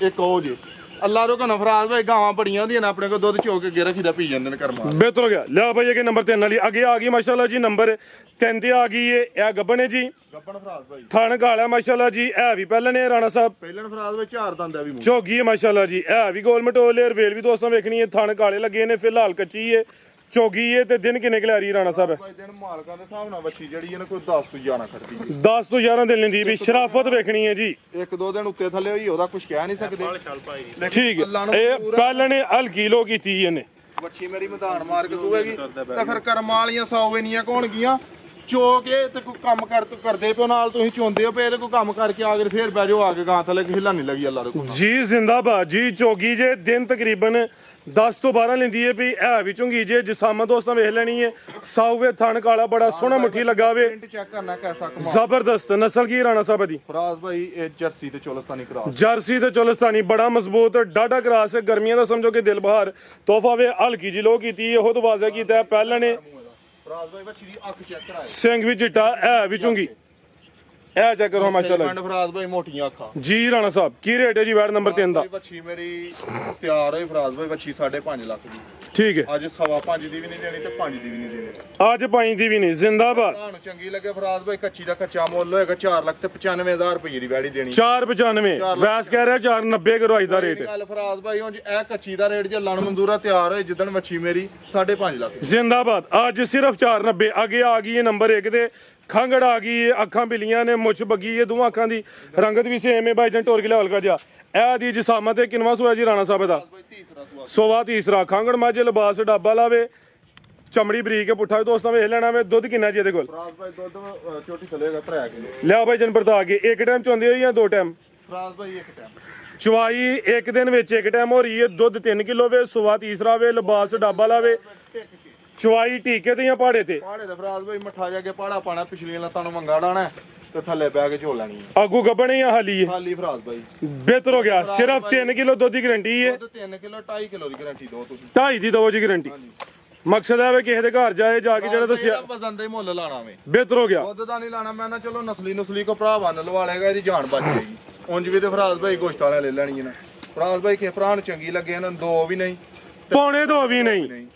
ਇੱਕ ਉਹ ਜੇ ਅੱਲਾ ਰੋ ਕੋ ਨਫਰਾਜ਼ ਭਾਈ ਗਾਵਾਂ ਬੜੀਆਂ ਹੁੰਦੀਆਂ ਨੇ ਆਪਣੇ ਕੋਲ ਦੁੱਧ ਚੋ ਕੇ ਅੱਗੇ ਰੱਖੀਦਾ ਪੀ ਜਾਂਦੇ ਨੇ ਕਰਮਾ ਬਿਹਤਰ ਹੋ ਗਿਆ। ਲਿਆ ਭਾਈ ਅੱਗੇ ਨੰਬਰ 3 ਵਾਲੀ ਅੱਗੇ ਆ ਗਈ ਮਾਸ਼ਾਅੱਲਾ ਜੀ, ਨੰਬਰ 3 ਤੇ ਆ ਗਈ ਏ। ਇਹ ਗੱਬਣੇ ਜੀ, ਗੱਪਣ ਫਰਾਜ਼ ਭਾਈ ਥਣ ਗਾਲਾ ਮਾਸ਼ਾਅੱਲਾ ਜੀ, ਇਹ ਵੀ ਪਹਿਲਾਂ ਨੇ ਰਾਣਾ ਸਾਹਿਬ ਪਹਿਲਣ ਫਰਾਜ਼ ਭਾਈ 4 ਦੰਦ ਆ ਵੀ ਮੂੰਹ ਝੋਗੀ ਹੈ ਮਾਸ਼ਾਅੱਲਾ ਜੀ, ਇਹ ਵੀ ਗੋਲ ਮਟੋਲ ਏ। ਰਵੇਲ ਵੀ ਦੋਸਤਾਂ ਵੇਖਣੀ ਹੈ, ਥਣ ਕਾਲੇ ਲੱਗੇ ਨੇ, ਫਿਲਹਾਲ ਕੱਚੀ ਏ, ਝੋਗੀ ਏ। ਤੇ ਦਿਨ ਕਿੰਨੇ ਖਿਲਾ ਰਹੀ ਰਾਣਾ ਸਾਹਿਬ? ਭਾਈ ਦਿਨ ਮਾਲਕਾਂ ਦੇ ਹਿਸਾਬ ਨਾਲ ਬੱਚੀ ਜਿਹੜੀ ਇਹਨੇ ਕੋਈ 10 ਤੋਂ 11 ਖੜਦੀ ਹੈ 10 ਤੋਂ 11 ਦਿਨ ਲੈਂਦੀ ਵੀ ਸ਼ਰਾਫਤ ਵੇਖਣੀ ਹੈ ਜੀ। ਇੱਕ ਦੋ ਦਿਨ ਉੱਤੇ ਥੱਲੇ ਹੋਈ ਉਹਦਾ ਕੁਝ ਕਹਿ ਨਹੀਂ ਸਕਦੇ ਚੱਲ ਭਾਈ ਲੇਕਿਨ ਠੀਕ ਅੱਲਾ ਨੂੰ ਹੈ, ਇਹ ਪੂਰਾ- ਪਹਿਲਾਂ ਨੇ ਹਲਕੀ ਲੋ ਕੀਤੀ ਇਹਨੇ। ਬੱਚੀ ਮੇਰੀ ਮੈਦਾਨ ਮਾਰ ਕੇ ਸੂਏਗੀ ਤਾਂ ਫਿਰ ਕਰਮਾਂ ਵਾਲੀਆਂ 100 ਇੰਨੀਆਂ ਕੋਣਗੀਆਂ ਚੋ ਕੇ ਤੇ ਕੋਈ ਕੰਮ ਕਰਦੇ ਪਿਓ ਨਾਲ ਤੁਸੀਂ ਚੋਂਦੇ ਹੋ ਪਏ ਤੇ ਕੋਈ ਕੰਮ ਕਰਕੇ ਆ ਕੇ ਫੇਰ ਬਹਿ ਜਾਓ ਆ ਕੇ ਗਾਂ ਥੱਲੇ ਹਿੱਲਾ ਨਹੀਂ ਲੱਗੀ ਅੱਲਾ ਦੇ ਕੋਲ ਜੀ ਜ਼ਿੰਦਾਬਾਦ ਜੀ। ਝੋਗੀ ਜੇ ਦਿਨ ਤਕਰੀਬਨ 10 ਤੋਂ 12 ਲੈਂਦੀ ਹੈ ਵੀ ਇਹ ਵੀ ਝੁੰਗੀ ਜੇ ਜਿਸਾਮਾ ਦੋਸਤਾਂ ਵੇਖ ਲੈਣੀ ਹੈ। ਸਾਊਵੇ ਥਣ ਕਾਲਾ ਬੜਾ ਸੋਹਣਾ ਮੁੱਠੀ ਲੱਗਾ ਵੇ, ਪ੍ਰਿੰਟ ਚੈੱਕ ਕਰਨਾ ਕੈਸਾ ਕਮਾਲ ਜ਼ਬਰਦਸਤ। ਨਸਲ ਕੀ ਰਾਣਾ ਸਾਹਿਬ ਦੀ? ਫਰਾਜ਼ ਭਾਈ ਇਹ ਜਰਸੀ ਤੇ ਚੋਲਸਤਾਨੀ ਕਰਾਸ ਜਰਸੀ ਤੇ ਚੋਲਸਤਾਨੀ ਬੜਾ ਮਜ਼ਬੂਤ ਡਾਢਾ ਕਰਾਸ ਹੈ। ਗਰਮੀਆਂ ਦਾ ਸਮਝੋ ਕਿ ਦਿਲ ਬਹਾਰ ਤੋਹਫਾ ਵੇ। ਹਲਕੀ ਜੀ ਲੋ ਕੀਤੀ ਉਹ ਤੋਂ ਵਾਜ਼ਿਹ ਕੀਤਾ ਹੈ ਪਹਿਲਾਂ ਨੇ। ਫਰਾਜ਼ ਭਾਈ ਬੱਚੀ ਦੀ ਅੱਖ ਚੈੱਕ ਕਰਾਏ ਸਿੰਘ ਵੀ ਚਿੱਟਾ, ਇਹ ਵੀ ਝੁੰਗੀ, ਇਹ ਚੈੱਕ ਕਰੋ ਮਾਸ਼ਾਅੱਲਾ ਪਿੰਡ ਫਰਾਜ਼ ਭਾਈ ਮੋਟੀਆਂ ਅੱਖਾਂ ਜੀ। ਰਾਣਾ ਸਾਹਿਬ ਕੀ ਰੇਟ ਹੈ ਜੀ ਵੈਟ ਨੰਬਰ 3 ਦਾ? ਭਾਈ ਬੱਚੀ ਮੇਰੀ ਤਿਆਰ ਹੋਈ ਫਰਾਜ਼ ਭਾਈ ਬੱਚੀ 5.5 ਲੱਖ ਦੀ ਠੀਕ ਹੈ, ਅੱਜ 5.5 ਦੀ ਵੀ ਨਹੀਂ ਦੇਣੀ ਤੇ 5 ਦੀ ਵੀ ਨਹੀਂ ਦੇਣੀ ਅੱਜ ਪਾਈ ਦੀ ਵੀ ਨਹੀਂ। ਜ਼ਿੰਦਾਬਾਦ। ਤੁਹਾਨੂੰ ਚੰਗੀ ਲੱਗੇ ਫਰਾਜ਼ ਭਾਈ ਕੱਚੀ ਦਾ ਕੱਚਾ ਮੁੱਲ ਹੋਏਗਾ 4 ਲੱਖ ਤੇ 95,000 ਰੁਪਏ ਦੀ ਵੈੜੀ ਦੇਣੀ 495 ਵੈਸ ਕਹਿ ਰਿਹਾ 490 ਕਰੋ ਅੱਜ ਦਾ ਰੇਟ। ਇਹ ਗੱਲ ਫਰਾਜ਼ ਭਾਈ ਹੁਣ ਇਹ ਕੱਚੀ ਦਾ ਰੇਟ ਜੇ ਲਣ ਮਨਜ਼ੂਰਾ ਤਿਆਰ ਹੋਏ ਜਿੱਦਣ ਮੱਛੀ ਮੇਰੀ 5.5 ਲੱਖ ਜ਼ਿੰਦਾਬਾਦ। ਅੱਜ ਸਿਰਫ 490। ਅੱਗੇ ਆ ਗਈ ਹੈ ਨੰਬਰ 1 ਤੇ ਖੰਗੜ ਆ ਗਈ ਹੈ, ਅੱਖਾਂ ਬਿਲੀਆਂ ਨੇ, ਮੁੱਛ ਬੱਗੀ ਹੈ, ਦੋਵਾਂ ਅੱਖਾਂ ਦੀ ਰੰਗਤ ਵੀ ਸੇਮ ਹੈ। ਭਾਈਜਾਨ ਟੋਰ ਕੇ ਲਿਆ ਹਲਕਾ ਜਿਹਾ। ਇਹ ਦੀ ਜਿਸਾਮਤ ਤੇ ਕਿਨਵਾ ਸੋਇਆ ਜੀ ਰਾਣਾ ਸਾਹਿਬ ਦਾ? ਤੀਸਰਾ ਸੁਆ ਸੋਵਾ ਤੀਸਰਾ। ਖੰਗੜ ਮਾਝੇ ਲਿਬਾਸ ਡਾਬਾ ਲਾਵੇ, ਚਮੜੀ ਬਰੀਕ ਹੈ, ਪੁੱਠਾ ਵੀ ਦੋਸਤਾਂ ਵੇਖ ਲੈਣਾ ਵੇ। ਦੁੱਧ ਕਿੰਨਾ ਜੀ ਇਹਦੇ ਕੋਲ? ਫਰਾਜ਼ ਭਾਈ ਦੁੱਧ ਛੋਟੀ ਥੱਲੇਗਾ 3 ਕਿਲੋ ਲਿਆ ਭਾਈਜਾਨ ਵਰਤਾ ਕੇ। ਇੱਕ ਟਾਈਮ ਚੋਂਦੇ ਹੋ ਜਾਂ 2 ਟਾਈਮ? ਫਰਾਜ਼ ਭਾਈ ਇੱਕ ਟਾਈਮ ਚਵਾਈ ਇੱਕ ਦਿਨ ਵਿੱਚ ਇੱਕ ਟਾਈਮ ਹੋ ਰਹੀ ਹੈ। ਦੁੱਧ 3 ਕਿਲੋ ਵੇ, ਸੋਵਾ ਤੀਸਰਾ ਵੇ, ਲਿਬਾਸ ਡਾਬਾ ਲਾਵੇ, ਚਵਾਈ ਟੀਕੇ ਤੇ ਜਾਂ ਪਹਾੜੇ ਤੇ? ਪਹਾੜੇ ਦਾ ਫਰਾਜ਼ ਭਾਈ ਮੱਠਾ ਜਾ ਕੇ ਪਹਾੜਾ ਪਾਣਾ, ਪਿਛਲੀਆਂ ਲੱਤਾਂ ਨੂੰ ਮੰਗਾ ਡਾਣਾ ਤੇ ਥੱਲੇ ਬਹਿ ਕੇ ਝੋਲ ਲੈਣੀ ਹੈ। ਆਗੂ ਗੱਬਣੇ ਜਾਂ ਹਾਲੀ ਹੈ? ਖਾਲੀ ਫਰਾਜ਼ ਭਾਈ ਬਿਹਤਰ ਹੋ ਗਿਆ। ਸਿਰਫ 3 ਕਿਲੋ ਦੁੱਧ ਦੀ ਗਰੰਟੀ ਹੈ। ਦੁੱਧ 3 ਕਿਲੋ 2.5 ਕਿਲੋ ਦੀ ਗਾਰੰਟੀ ਦੋ ਤੁਸੀਂ 2.5 ਦੀ ਦਵੋ ਜੀ ਗਰੰਟੀ। ਮਕਸਦ ਹੈ ਵੀ ਕਿਸੇ ਦੇ ਘਰ ਜਾਏ ਜਾ ਕੇ ਜਿਹੜਾ ਦੱਸਿਆ ਵਜ਼ਨ ਦੇ ਮੁੱਲ ਲਾਣਾ ਵੇ ਬਿਹਤਰ ਹੋ ਗਿਆ। ਦੁੱਧ ਦਾ ਨਹੀਂ ਲਾਣਾ ਮੈਂ ਨਾ ਚਲੋ ਨਸਲੀ ਕੋ ਭਰਾ ਬੰਨ ਲਵਾ ਲੇਗਾ ਇਹਦੀ ਜਾਨ ਬਚ ਜਾਏਗੀ। ਉਂਝ ਵੀ ਤੇ ਫਰਾਜ਼ ਭਾਈ ਗੋਸ਼ਤ ਵਾਲਿਆਂ ਲੈ ਲੈਣੀ ਹੈ ਨਾ। ਫਰਾਜ਼ ਭਾਈ ਕਿਸੇ ਭਰਾ ਨੂੰ ਚੰਗੀ ਲੱਗੇ ਇਹਨਾਂ 2 ਵੀ ਨਹੀਂ ਪੌਣੇ 2 ਵੀ ਨਹੀਂ।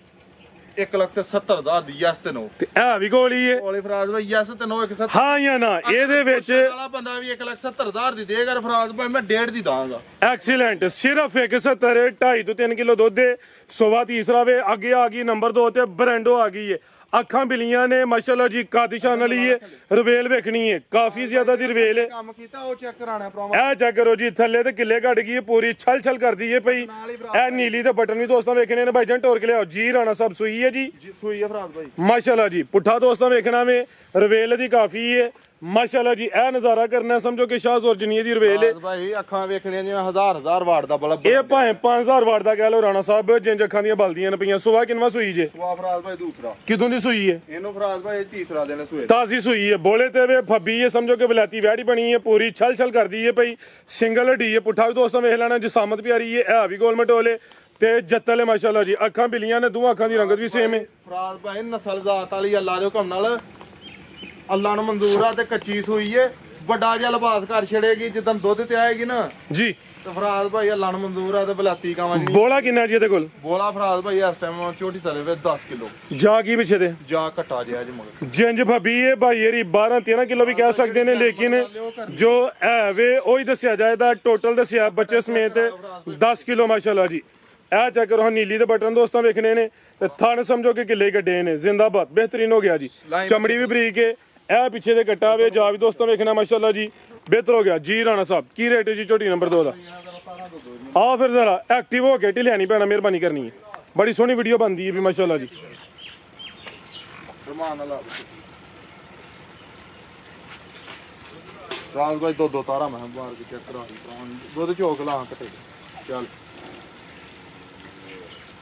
1,70,000 ਦੀ ਯਸ ਤੇ ਨੋ ਤੇ ਇਹ ਵੀ ਗੋਲੀ ਹੈ। ਵਾਲੇ ਫਰਾਜ਼ ਭਾਈ ਯਸ ਤੇ ਨੋ 1,70 ਹਾਂ ਜਾਂ ਨਾ? ਇਹਦੇ ਵਿੱਚ ਵਾਲਾ ਬੰਦਾ ਵੀ 1,70,000 ਦੀ ਦੇਗਾ ਫਰਾਜ਼ ਭਾਈ ਮੈਂ 1.5 ਦੀ ਦਾਂਗਾ। ਐਕਸੀਲੈਂਟ। ਸਿਰਫ 170 2.5 ਤੋਂ 3 ਕਿਲੋ ਦੁੱਧ ਦੇ। ਸੋਵਾ ਤੀਸਰਾ ਵੇ। ਅੱਗੇ ਆ ਗਈ ਨੰਬਰ 2 ਤੇ ਬਰੈਂਡੋ ਆ ਗਈ ਹੈ। ਅੱਖਾਂ ਬਿਲੀਆਂ ਨੇ ਮਾਸ਼ਾਅੱਲਾ ਜੀ, ਕਾਦਿਸ਼ਾਨ ਵਾਲੀ ਹੈ। ਰਵੇਲ ਵੇਖਣੀ ਹੈ, ਕਾਫੀ ਜ਼ਿਆਦਾ ਦੀ ਰਵੇਲ ਹੈ। ਕੰਮ ਕੀਤਾ ਉਹ ਚੈੱਕ ਕਰਾਣਾ ਪ੍ਰੋਮੋ ਇਹ ਚੈੱਕ ਕਰੋ ਜੀ, ਥੱਲੇ ਤੇ ਕਿੱਲੇ ਘਟ ਗਈ ਹੈ, ਪੂਰੀ ਛਲ ਛਲ ਕਰਦੀ ਹੈ ਪਈ। ਇਹ ਨੀਲੀ ਤੇ ਬਟਨ ਵੀ ਦੋਸਤਾਂ ਵੇਖਣੇ ਨੇ। ਭਾਈਜਾਨ ਟੋਰ ਕੇ ਲਿਆਓ ਜੀ। ਰਾਣਾ ਸਾਹਿਬ ਸੂਈ ਹੈ ਜੀ ਸੂਈ ਹੈ ਫਰਾਜ਼ ਭਾਈ ਮਾਸ਼ਾਅੱਲਾ ਜੀ। ਪੁੱਠਾ ਦੋਸਤਾਂ ਵੇਖਣਾ ਵੇ, ਰਵੇਲ ਦੀ ਕਾਫੀ ਹੈ ਮਾਸ਼ਾਅੱਲਾ ਜੀ। ਇਹ ਨਜ਼ਾਰਾ ਕਰਨਾ ਸਮਝੋ ਕਿ ਸ਼ਾਹ ਜ਼ੋਰਜਨੀਏ ਦੀ ਰਵੇਲ ਹੈ। ਫਰਾਜ਼ ਭਾਈ ਅੱਖਾਂ ਵੇਖਣੀਆਂ ਜਿਵੇਂ ਹਜ਼ਾਰ ਵਾਟ ਦਾ ਬਲਬ ਇਹ ਭਾਵੇਂ 5000 ਵਾਟ ਦਾ ਕਹਿ ਲਓ ਰਾਣਾ ਸਾਹਿਬ, ਜਿੰਜ ਅੱਖਾਂ ਦੀਆਂ ਬਲਦੀਆਂ ਨੇ ਪਈਆਂ। ਸੁਆ ਕਿੰਨਵਾ ਸੂਈ ਜੇ? ਸੁਆ ਫਰਾਜ਼ ਭਾਈ ਦੂਸਰਾ ਕਿਦੋਂ ਦੀ ਸੂਈ ਹੈ? ਇਹਨੂੰ ਫਰਾਜ਼ ਭਾਈ ਤੀਸਰਾ ਦਿਨ ਸੂਏ ਤਾਜ਼ੀ ਸੂਈ ਹੈ। ਬੋਲੇ ਤੇ ਵੇ ਫੱਬੀ ਹੈ, ਸਮਝੋ ਕਿ ਵਲੈਤੀ ਵੈੜੀ ਬਣੀ ਹੈ, ਪੂਰੀ ਛਲ ਛਲ ਕਰਦੀ ਹੈ ਪਈ। ਸਿੰਗਲ ਹੱਡੀ ਹੈ। ਪੁੱਠਾ ਵੀ ਦੋਸਤਾਂ ਵੇਖ ਲੈਣਾ, ਜਿਸਾਮਤ ਪਿਆਰੀ ਹੈ। ਇਹ ਵੀ ਗੋਲ ਮਟੋਲੇ ਤੇ ਜੱਤਲ ਹੈ ਮਾਸ਼ਾਅੱਲਾ ਜੀ। ਅੱਖਾਂ ਬਿਲੀਆਂ ਨੇ, ਦੋਵਾਂ ਅੱਖਾਂ ਦੀ ਰੰਗਤ ਵੀ ਸੇਮ ਹੈ। ਫਰਾਜ਼ ਭਾਈ ਨਸਲ ਜ਼ਾਤ ਵਾਲੀ ਅੱਲਾ ਦੇ ਹੁਕਮ ਨਾਲ ਅੱਲਾ ਨੂੰ ਮਨਜ਼ੂਰ ਆ ਤੇ ਕੱਚੀ ਸੂਈ ਏ। ਵੱਡਾ ਜਿਹਾ ਲਿਬਾਸ ਕਰ ਛੜੇਗੀ ਜਦੋਂ ਦੁੱਧ ਤੇ ਆਏਗੀ ਨਾ ਜੀ। ਤੇ ਫਰਾਜ਼ ਭਾਈ ਅੱਲਾ ਨੂੰ ਮਨਜ਼ੂਰ ਆ ਤੇ ਬਲਾਤੀ ਕਾਵਾਂ ਜੀ। ਬੋਲਾ ਕਿੰਨਾ ਜੀ ਇਹਦੇ ਕੋਲ? ਬੋਲਾ ਫਰਾਜ਼ ਭਾਈ ਇਸ ਟਾਈਮ ਛੋਟੀ ਤਲੇ ਵੇ 10 ਕਿਲੋ ਜਾ ਕੀ ਪਿੱਛੇ ਤੇ ਜਾ ਘਟਾ ਜਿਆ ਜੀ ਮਗਰ ਜਿੰਜ ਫੱਬੀ ਹੈ ਭਾਈ ਇਹਦੀ 12-13 ਕਿਲੋ ਵੀ ਕਹਿ ਸਕਦੇ ਨੇ, ਲੇਕਿਨ ਜੋ ਹੈ ਵੇ ਉਹੀ ਦੱਸਿਆ ਜਾਏਦਾ। ਟੋਟਲ ਦੱਸਿਆ ਬੱਚੇ ਸਮੇਤ 10 ਕਿਲੋ ਮਾਸ਼ਾਅੱਲਾ ਜੀ। ਇਹ ਚੈੱਕ ਕਰੋ, ਨੀਲੀ ਦੇ ਬਟਨ ਦੋਸਤਾਂ ਵੇਖਣੇ ਨੇ ਤੇ ਥਣ ਸਮਝੋ ਕਿ ਕਿੱਲੇ ਗੱਡੇ ਨੇ। ਜ਼ਿੰਦਾਬਾਦ। ਬਿਹਤਰੀਨ ਹੋ ਗਿਆ ਜੀ। ਚਮੜੀ ਵੀ ਬਰੀਕ ਹੈ। ਇਹ ਪਿੱਛੇ ਦੇ ਕੱਟਾ ਵੇ, ਜਾ ਵੀ ਦੋਸਤਾਂ ਵੇਖਣਾ ਮਾਸ਼ਾਅੱਲਾ ਜੀ। ਬਿਹਤਰ ਹੋ ਗਿਆ ਜੀ। ਰਾਣਾ ਸਾਹਿਬ ਕੀ ਰੇਟ ਹੈ ਜੀ ਝੋਟੀ ਨੰਬਰ 2 ਦਾ? ਆ ਫਿਰ ਜ਼ਰਾ ਐਕਟਿਵ ਹੋ ਕੇ ਢਿਲਿਆ ਨਹੀਂ ਪੈਣਾ, ਮਿਹਰਬਾਨੀ ਕਰਨੀ ਹੈ। ਬੜੀ ਸੋਹਣੀ ਵੀਡੀਓ ਬਣਦੀ ਹੈ ਵੀ ਮਾਸ਼ਾਅੱਲਾ ਜੀ। ਰਮਾਨ ਅੱਲਾ ਫਰਾਜ਼ ਭਾਈ ਦੋ ਤਾਰਾ ਮੈਂ ਬਾਹਰ ਕੇ ਚੈੱਕ ਕਰਾ ਦੀ ਦੁੱਧ ਝੋਕ ਲਾ ਕੱਟੇ ਚੱਲ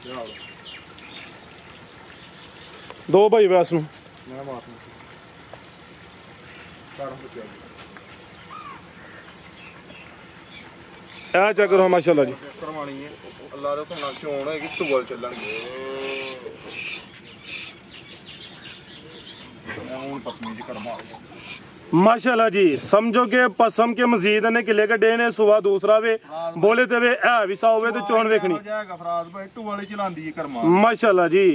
ਚੱਲ ਦੋ ਭਾਈ ਵੈਸ ਨੂੰ ਮੈਂ ਮਾਰਨਾ ਕਰ ਹੋ ਇਹ ਚੈੱਕ ਕਰੋ ਮਾਸ਼ਾਅੱਲਾ ਜੀ। ਕਰਵਾਣੀ ਹੈ ਅੱਲਾ ਦੇ ਹੁਕਮ ਨਾਲ ਚੋਣ ਹੈ ਕਿ ਟੁਗਲ ਚੱਲਣਗੇ। ਮੈਂ ਹੁਣ ਪਸਮੀ ਜੀ ਕਰਮਾ माशाल्लाह जी समझो कि पसम के मजीद ने किले कड्डे ने सुबह दूसरा वे बोले ते वे है भी सा होवे ते चोण वेखनी ਜਾਏਗਾ ਫਰਾਜ਼ ਭਾਈ ਟੂ ਵਾਲੀ ਚਲਾਉਂਦੀ ਹੈ ਕਰਮਾ माशाल्लाह जी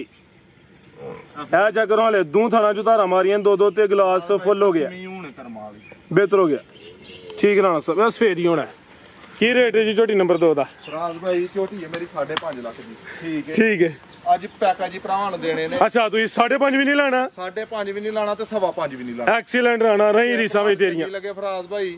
ए चक्कर वाले दू थाना चो धारा मारियां दो दो ते गिलास फुल हो गया ਨਹੀਂ ਹੁਣ ਕਰਮਾ ਵਾਲੀ बेहतर हो गया ठीक राणा साहब बस फेर ही होना है की रेट है जी झोटी नंबर 2 ਦਾ ਫਰਾਜ਼ ਭਾਈ ਝੋਟੀ ਹੈ ਮੇਰੀ 5.5 ਲੱਖ ਦੀ ਠੀਕ ਹੈ ठीक है ਅੱਜ ਪੈਕੇਜ ਹੀ ਭਰਾਵਾਂ ਨੂੰ ਦੇਣੇ ਨੇ अच्छा ਤੁਸੀਂ 5.5 ਵੀ ਨਹੀਂ ਲੈਣਾ 5.5 ਵੀ ਨਹੀਂ ਲਾਣਾ ਤੇ 5.5 ਵੀ ਨਹੀਂ ਲਾਣਾ ਐਕਸੀਲੈਂਟ ਰਾਣਾ ਰਹੀ ਰੀਸਾਂ ਵਿੱਚ ਤੇਰੀਆਂ ਕੀ ਲੱਗੇ ਫਰਾਜ਼ ਭਾਈ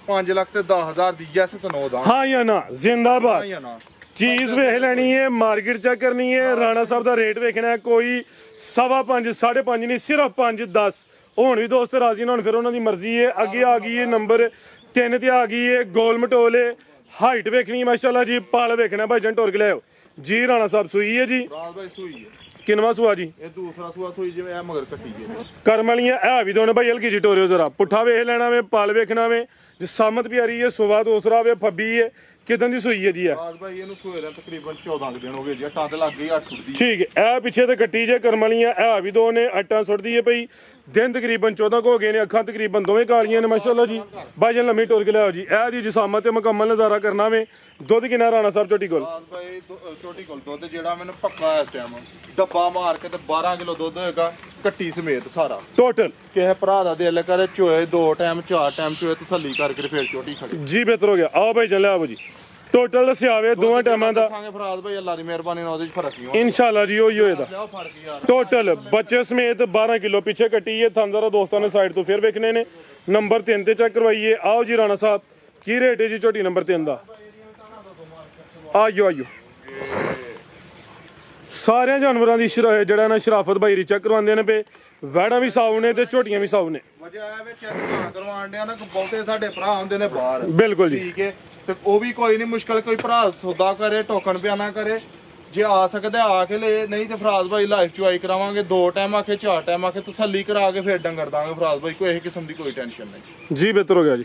5 ਲੱਖ ਤੇ 10,000 ਦੀ ਯੈਸ ਤੇ 9 ਦਾ ਹਾਂ ਜਾਂ ਨਾ ਜ਼ਿੰਦਾਬਾਦ ਜਾਂ ਨਾ ਚੀਜ਼ ਵੇਖ ਲੈਣੀ ਹੈ ਮਾਰਕੀਟ ਚੈੱਕ ਕਰਨੀ ਹੈ ਰਾਣਾ ਸਾਹਿਬ ਦਾ ਰੇਟ ਵੇਖਣਾ ਹੈ ਕੋਈ 5.5 5.5 ਨਹੀਂ ਸਿਰਫ 5 10 ਹੁਣ ਵੀ ਦੋਸਤ ਰਾਜ਼ੀ ਨੇ ਹੁਣ ਫਿਰ ਉਹਨਾਂ ਦੀ ਮਰਜ਼ੀ ਹੈ ਅੱਗੇ ਆ ਗਈ ਹੈ ਨੰਬਰ 3 ਤੇ ਆ ਗਈ ਹੈ ਗੋਲ ਮਟੋਲੇ ਹਾਈਟ ਵੇਖਣੀ ਮਾਸ਼ਾਅੱਲਾ ਜੀ ਪਾਲ ਵੇਖਣਾ ਭਾਈਜਾਨ ਟੋਰ ਕੇ ਲਿਆਓ ਜੀ ਰਾਣਾ ਸਾਹਿਬ ਸੂਈ ਹੈ ਜੀ ਫਰਾਜ਼ ਭਾਈ ਸੂਈ ਹੈ ਕਿੰਨਵਾ ਸੂਆ ਜੀ ਇਹ ਦੂਸਰਾ ਸੂਆ ਸੂਈ ਜਿਵੇਂ ਇਹ ਮਗਰ ਕੱਟੀ ਹੈ ਕਰਮ ਵਾਲੀਆਂ ਇਹ ਵੀ ਦੋਨੇ ਭਾਈ ਹਲਕੀ ਜੀ ਟੋਰਿਓ ਜ਼ਰਾ ਪੁੱਠਾ ਵੇਖ ਲੈਣਾ ਵੇ ਪਾਲ ਵੇਖਣਾ ਵੇ ਜੇ ਸਾਮਤ ਪਿਆਰੀ ਹੈ ਸੁਬਾ ਦੂਸਰਾ ਵੇ ਫੱਬੀ ਹੈ ਕਿਦਾਂ ਦੀ ਸੂਈ ਹੈ ਜੀ ਆ ਫਰਾਜ਼ ਭਾਈ ਇਹਨੂੰ ਸੂਏ ਦਾ ਤਕਰੀਬਨ 14 ਕੁ ਦਿਨ ਹੋ ਗਏ ਜੀ ਅੱਟਾਂ ਤੇ ਲੱਗ ਗਈ 8 ਸੁੱਟਦੀ ਠੀਕ ਹੈ ਇਹ ਪਿੱਛੇ ਤੇ ਕੱਟੀ ਜੇ ਕਰਮ ਵਾਲੀਆਂ ਇਹ ਵੀ ਦੋ ਨੇ ਅੱਟਾਂ ਸੁੱਟਦੀ ਹੈ ਪਈ ਦਿਨ ਤਕਰੀਬਨ 14 ਕੁ ਹੋ ਗਏ ਨੇ ਅੱਖਾਂ ਤਕਰੀਬਨ ਦੋਵੇਂ ਕਾਲੀਆਂ ਨੇ ਮਾਸ਼ਾਅੱਲਾ ਜੀ ਭਾਈਜਾਨ ਲੰਮੀ ਟੋਰ ਕੇ ਲਿਆਓ ਜੀ ਇਹ ਦੀ ਜਿਸਾਮਤ ਤੇ ਮੁਕੰਮਲ ਨਜ਼ਾਰਾ ਕਰਨਾ ਵੇ ਦੁੱਧ ਕਿੰਨਾ ਰਾਣਾ ਸਾਹਿਬ ਝੋਟੀ ਕੋਲ ਫਰਾਜ਼ ਭਾਈ ਛੋਟੀ ਕੋਲ ਦੁੱਧ ਜਿਹੜਾ ਮੈਨੂੰ ਪੱਕਾ ਇਸ ਟਾਈਮ ਡੱਬਾ ਮਾਰ ਕੇ ਤੇ 12 ਕਿਲੋ ਦੁੱਧ ਹੋਏਗਾ ਕੱਟੀ ਸਮੇਤ ਸਾਰਾ ਟੋਟਲ ਕਿਸੇ ਭਰਾ ਦਾ ਦਿਲ ਕਰੇ ਚੋਏ 2 ਟਾਈਮ 4 ਟਾਈਮ ਚੋਏ ਤਸੱਲੀ ਕਰਕੇ ਤੇ ਫੇਰ ਛੋਟੀ ਖੜੀ ਜੀ ਬਿਹਤਰ ਹੋ ਗਿਆ ਆਓ ਭਾਈਜਾਨ ਲਿਆਓ ਜੀ ਟੋਟਲ ਦੱਸਿਆ ਵੇ ਦੋਵਾਂ ਟਾਈਮਾਂ ਦਾ ਦੱਸਾਂਗੇ ਫਰਾਜ਼ ਭਾਈ ਅੱਲਾ ਦੀ ਮਿਹਰਬਾਨੀ ਨਾਲ ਉਹਦੇ ਚ ਫਰਕ ਨਹੀਂ ਹੋਣਾ ਇਨਸ਼ਾਅੱਲਾ ਜੀ ਉਹੀ ਹੋਏਦਾ ਲਿਆਓ ਫਰਕ ਯਾਰ ਟੋਟਲ ਬੱਚੇ ਸਮੇਤ 12 ਕਿਲੋ ਪਿੱਛੇ ਕੱਟੀ ਹੈ ਥਾਂਦਰਾ ਦੋਸਤਾਂ ਨੇ ਸਾਈਡ ਤੋਂ ਫਿਰ ਵੇਖਣੇ ਨੇ ਨੰਬਰ 3 ਤੇ ਚੈੱਕ ਕਰਵਾਈਏ ਆਓ ਜੀ ਰਾਣਾ ਸਾਹਿਬ ਕੀ ਰੇਟ ਹੈ ਜੀ ਝੋਟੀ ਨੰਬਰ 3 ਦਾ ਆਇਓ ਸਾਰਿਆਂ ਜਾਨਵਰਾਂ ਦੀ ਜਿਹੜਾ ਨਾ ਸ਼ਰਾਫਤ ਭਾਈ ਰੀ ਚੈੱਕ ਕਰਵਾਉਂਦੇ ਨੇ ਪਏ ਵੈੜਾਂ ਵੀ ਸਾਊ ਨੇ ਤੇ ਝੋਟੀਆਂ ਵੀ ਸਾਊ ਨੇ ਵਜ੍ਹਾ ਇਹ ਵਿੱਚ ਚੈੱਕ ਕਰਵਾਉਣ ਡਿਆ ਨਾ ਕਿ ਬਹੁਤੇ ਸਾਡੇ ਭਰਾ ਹੁੰਦੇ ਨੇ ਬਾਹਰ ਬਿਲਕੁਲ ਜੀ ਠੀਕ ਹੈ ਤੇ ਉਹ ਵੀ ਕੋਈ ਨਹੀਂ ਮੁਸ਼ਕਲ ਕੋਈ ਭਰਾ ਸੌਦਾ ਕਰੇ ਟੋਕਨ ਪਿਆ ਨਾ ਕਰੇ ਜੇ ਆ ਸਕਦਾ ਆ ਕੇ ਲੈ ਨਹੀਂ ਤੇ ਫਰਾਜ਼ ਭਾਈ ਲਾਈਫ ਚੁਆਈ ਕਰਾਵਾਂਗੇ 2 ਟਾਈਮ ਆਖੇ 4 ਟਾਈਮ ਆਖੇ ਤਸੱਲੀ ਕਰਾ ਕੇ ਫੇਰ ਡੰਗਰ ਦਾਂਗੇ ਫਰਾਜ਼ ਭਾਈ ਕੋਈ ਇਹ ਕਿਸਮ ਦੀ ਕੋਈ ਟੈਨਸ਼ਨ ਨਹੀਂ ਜੀ ਬਿਹਤਰ ਹੋ ਗਿਆ ਜੀ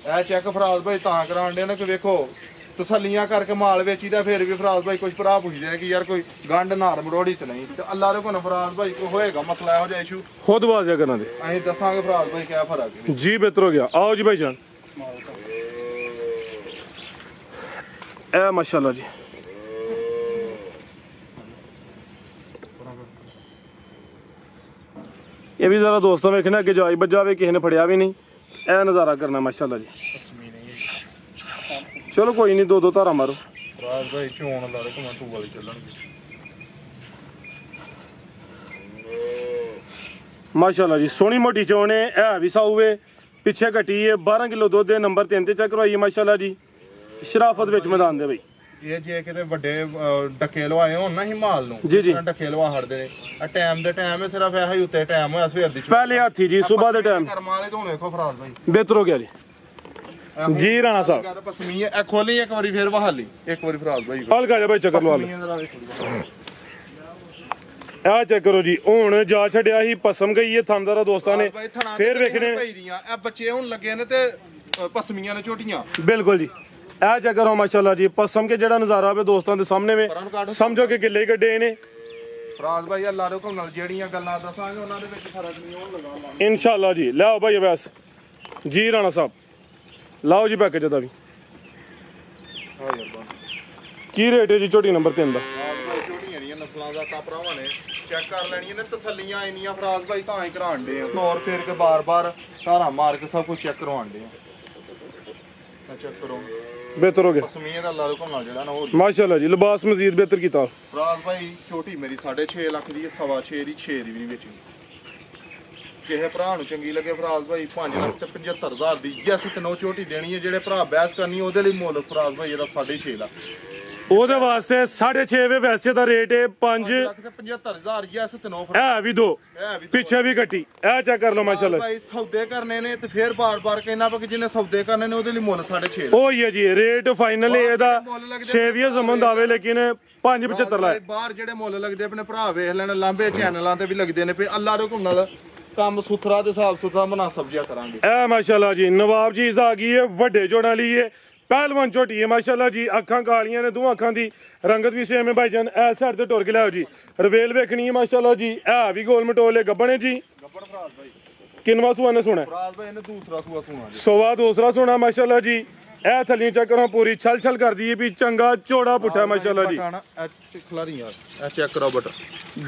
ਇਹ ਚੈੱਕ ਫਰਾਜ਼ ਭਾਈ ਤਾਂ ਕਰਾਉਣ ਦੇ ਨਾ ਕਿ ਵੇਖੋ ਤਸੱਲੀਆਂ ਕਰਕੇ ਮਾਲ ਵੇਚੀਦਾ ਫਿਰ ਵੀ ਫਰਾਜ਼ ਭਾਈ ਕੁਝ ਭਰਾ ਪੁੱਛਦੇ ਨੇ ਕਿ ਯਾਰ ਕੋਈ ਗੰਢ ਨਾਰ ਮਰੋੜੀ ਤੇ ਨਹੀਂ ਤੇ ਅੱਲਾ ਦੇ ਕੋਲ ਫਰਾਜ਼ ਭਾਈ ਕੋਈ ਹੋਏਗਾ ਮਸਲਾ ਇਹੋ ਜਿਹਾ ਇਸ਼ੂ ਖੁਦ ਵਾਜ਼ਿਆ ਕਰਨ ਦੇ ਅਸੀਂ ਦੱਸਾਂਗੇ ਫਰਾਜ਼ ਭਾਈ ਕਿਆ ਫਰਕ ਹੈ ਜੀ ਬਿਹਤਰ ਹੋ ਗਿਆ ਆਓ ਜੀ ਭਾਈਜਾਨ ਇਹ ਮਾਸ਼ਾਅੱਲਾ ਜੀ ਇਹ ਵੀ ਜ਼ਰਾ ਦੋਸਤਾਂ ਵੇਖਣਾ ਕਿ ਜਾਈ ਬੱਜਾ ਕਿਸੇ ਨੇ ਫੜਿਆ ਵੀ ਨਹੀਂ ਇਹ ਨਜ਼ਾਰਾ ਕਰਨਾ ਮਾਸ਼ਾਅੱਲਾ ਜੀ ਚਲੋ ਕੋਈ ਨਹੀਂ ਦੋ ਧਾਰਾ ਮਾਰੋ ਫਰਾਜ਼ ਭਾਈ ਚੋਣ ਲਾ ਰਹੇ ਘੁੰਮਣ ਟੂ ਵਾਲੀ ਚੱਲਣਗੇ ਮਾਸ਼ਾਅੱਲਾ ਜੀ ਸੋਹਣੀ ਮੋਟੀ ਚੋਣ ਹੈ ਇਹ ਵੀ ਸਾਊਵੇ ਪਿੱਛੇ ਘਟੀ ਹੈ 12 ਕਿਲੋ ਦੁੱਧ ਦੇ ਨੰਬਰ 3 ਤੇ ਚੈੱਕ ਕਰਵਾਈਏ ਮਾਸ਼ਾਅੱਲਾ ਜੀ ਸ਼ਰਾਫਤ ਵਿੱਚ ਮੈਦਾਨ ਦੇ ਬਈ ਇਹ ਜੇ ਕਿਤੇ ਵੱਡੇ ਡੱਕੇ ਲਵਾਏ ਹੋਣ ਨਾ ਹਿਮਾਲ ਨੂੰ ਜੀ, ਜੀ। ਡੱਕੇ ਲਵਾ ਹੜਦੇ ਨੇ ਆ ਟਾਈਮ ਦੇ ਟਾਈਮ ਹੈ ਸਿਰਫ ਇਹੋ ਹੀ ਉੱਤੇ ਟਾਈਮ ਹੋਇਆ ਸਵੇਰ ਦੀ ਪਹਿਲੇ ਹਾਥੀ ਜੀ ਸਵੇਰ ਦੇ ਟਾਈਮ ਕਰਮਾਂ ਵਾਲੇ ਤੋਂ ਵੇਖੋ ਫਰਾਜ਼ ਭਾਈ ਬਿਹਤਰ ਹੋ ਗਿਆ ਜੀ ਜੀ ਰਾਣਾ ਸਾਹਿਬ ਗੱਲ ਪਸਮੀ ਹੈ ਇਹ ਖੋਲੀ ਇੱਕ ਵਾਰੀ ਫੇਰ ਵਹਾਲੀ ਇੱਕ ਵਾਰੀ ਫਰਾਜ਼ ਭਾਈ ਹਲਕਾ ਜਿਹਾ ਭਾਈ ਚੱਕਰ ਲਵਾ ਪਸਮੀ ਜਰਾ ਵੇਖੋ ਆ ਚੈੱਕ ਕਰੋ ਜੀ ਹੁਣ ਜਾ ਛੱਡਿਆ ਸੀ ਪਸਮ ਗਈ ਹੈ ਥਾਂਦਾਰਾ ਦੋਸਤਾਂ ਨੇ ਭਾਈ ਥਣਾ ਫੇਰ ਵੇਖਣੇ ਭਈਦੀਆਂ ਇਹ ਬੱਚੇ ਹੁਣ ਲੱਗੇ ਨੇ ਤੇ ਪਸਮੀਆਂ ਨੇ ਝੋਟੀਆਂ ਬਿਲਕੁਲ ਜੀ ਇਹ ਚੈੱਕ ਕਰੋ ਮਾਸ਼ਾਅੱਲਾ ਜੀ ਪਸਮ ਕੇ ਜਿਹੜਾ ਨਜ਼ਾਰਾ ਆਵੇ ਦੋਸਤਾਂ ਦੇ ਸਾਹਮਣੇ ਵੇ ਸਮਝੋ ਕਿ ਗਿੱਲੇ ਗੱਡੇ ਨੇ ਫਰਾਜ਼ ਭਾਈ ਅੱਲਾ ਦੇ ਹੁਕਮ ਨਾਲ ਜਿਹੜੀਆਂ ਗੱਲਾਂ ਦੱਸਾਂਗੇ ਉਹਨਾਂ ਦੇ ਵਿੱਚ ਫਰਕ ਨਹੀਂ ਹੋਣ ਲਗਾ ਲਾ ਇਨਸ਼ਾਅੱਲਾ ਜੀ ਲਿਆਓ ਭਾਈ ਅਵੈਸ ਜੀ ਰਾਣਾ ਸਾਹਿਬ ਲਾਓ ਜੀ ਪੈਕੇਜ ਦਾ ਵੀ ਕੀ ਰੇਟ ਹੈ ਜੀ ਝੋਟੀ ਨੰਬਰ 3 ਦਾ ਝੋਟੀਆਂ ਦੀਆਂ ਨਸਲਾਂ ਦਾ ਤਾਂ ਭਰਾਵਾਂ ਨੇ ਚੈੱਕ ਕਰ ਲੈਣੀਆਂ ਨੇ ਤਸੱਲੀਆਂ ਇੰਨੀਆਂ ਫਰਾਜ਼ ਭਾਈ ਤਾਂ ਹੀ ਕਰਾਉਣ ਦੇ ਆ ਤੌਰ ਫੇਰ ਕੇ ਬਾਰ-ਬਾਰ ਧਾਰਾ ਮਾਰ ਕੇ ਸਭ ਕੁਝ ਚੈੱਕ ਕਰਵਾਉਣ ਦੇ ਆ ਚੈੱਕ ਕਰੋ ਬਿਹਤਰ ਹੋ ਗਿਆ ਪਸਮੀਆਂ ਦਾ ਅੱਲਾ ਦੇ ਹੁਕਮ ਨਾਲ ਜਿਹੜਾ ਨਾ ਉਹ ਮਾਸ਼ਾਅੱਲਾ ਜੀ ਲਿਬਾਸ ਮਜ਼ੀਦ ਬਿਹਤਰ ਕੀਤਾ ਫਰਾਜ਼ ਭਾਈ ਛੋਟੀ ਮੇਰੀ 6.5 ਲੱਖ ਦੀ ਹੈ 6.5 ਦੀ 6 ਦੀ ਵੀ ਨਹੀਂ ਵੇਚੀ ਕਿਸੇ ਭਰਾ ਨੂੰ ਚੰਗੀ ਲੱਗੇ ਫਰਾਜ਼ ਭਾਈ 5 ਲੱਖ ਤੇ 75,000 ਦੀ ਯੈਸ ਤੇ ਨੋ ਛੋਟੀ ਦੇਣੀ ਹੈ ਜਿਹੜੇ ਭਰਾ ਬਹਿਸ ਕਰਨੀ ਉਹਦੇ ਲਈ ਮੁੱਲ ਫਰਾਜ਼ ਭਾਈ ਇਹਦਾ 6.5 ਲੱਖ ਉਹਦੇ ਵਾਸਤੇ 6.5 ਵੇ ਵੈਸੇ ਦਾ ਰੇਟ ਹੈ 5 ਲੱਖ ਤੇ 75,000 ਯੈਸ ਤੇ ਨੋ ਇਹ ਵੀ ਦੋ ਇਹ ਵੀ ਪਿੱਛੇ ਵੀ ਕੱਟੀ ਇਹ ਚੈੱਕ ਕਰ ਲਓ ਮਾਸ਼ਾਅੱਲਾ ਭਾਈ ਸੌਦੇ ਕਰਨੇ ਨੇ ਤੇ ਫਿਰ ਬਾਰ-ਬਾਰ ਕਹਿਣਾ ਪਾ ਕਿ ਜਿਹਨੇ ਸੌਦੇ ਕਰਨੇ ਨੇ ਉਹਦੇ ਲਈ ਮੁੱਲ 6.5 ਉਹ ਹੀ ਹੈ ਜੀ ਰੇਟ ਫਾਈਨਲ ਇਹਦਾ 6 ਵੀ ਜ਼ਮਨ ਆਵੇ ਲੇਕਿਨ 5.75 ਲਾਏ ਬਾਹਰ ਜਿਹੜੇ ਮੁੱਲ ਲੱਗਦੇ ਆਪਣੇ ਭਰਾ ਵੇਖ ਲੈਣ ਲਾਂਬੇ ਚੈਨਲਾਂ ਤੇ ਵੀ ਲੱਗਦੇ ਨੇ ਪਏ ਅੱਲਾ ਦੇ ਹੁਕਮ ਨਾਲ ਕੰਮ ਸੁਥਰਾ ਤੇ ਸਾਫ ਸੁਥਰਾ ਮੁਨਾਸਬ ਜਿਹਾ ਕਰਾਂਗੇ ਇਹ ਮਾਸ਼ਾਅੱਲਾ ਜੀ ਨਵਾਬ ਚੀਜ਼ ਆ ਗਈ ਹੈ ਵੱਡੇ ਜੋੜਾਂ ਲਈ ਹੈ ਪਹਿਲਵਾਨ ਝੋਟੀ ਹੈ ਮਾਸ਼ਾਅੱਲਾ ਜੀ। ਅੱਖਾਂ ਕਾਲੀਆਂ ਨੇ, ਦੋਵਾਂ ਅੱਖਾਂ ਦੀ ਰੰਗਤ ਵੀ ਸੇਮ ਹੈ ਭਾਈਜਾਨ। ਇਸ ਸਾਈਡ ਤੇ ਟੁਰ ਕੇ ਲਿਆਓ ਜੀ। ਰਵੇਲ ਵੇਖਣੀ ਹੈ ਮਾਸ਼ਾਅੱਲਾ ਜੀ। ਇਹ ਵੀ ਗੋਲ ਮਟੋਲੇ ਗੱਬਣੇ ਜੀ। ਗੱਬੜ ਫਰਾਜ਼ ਭਾਈ, ਕਿੰਨਵਾ ਸੂਆ ਨੇ ਸੁਣਾ? ਫਰਾਜ਼ ਭਾਈ ਇਹਨੇ ਦੂਸਰਾ ਸੂਆ ਸੁਣਾ ਜੀ। ਸੋਵਾ ਦੂਸਰਾ ਸੁਣਾ ਮਾਸ਼ਾਅੱਲਾ ਜੀ। ਇਹ ਥੱਲੀ ਚੈੱਕ ਕਰੋ, ਪੂਰੀ ਛਲ ਛਲ ਕਰਦੀ ਹੈ ਵੀ ਚੰਗਾ ਚੋੜਾ ਪੁੱਠਾ ਮਾਸ਼ਾਅੱਲਾ ਜੀ। ਖਿਲਾਰੀ ਯਾਰ ਇਹ ਚੈੱਕ ਕਰੋ ਬਟ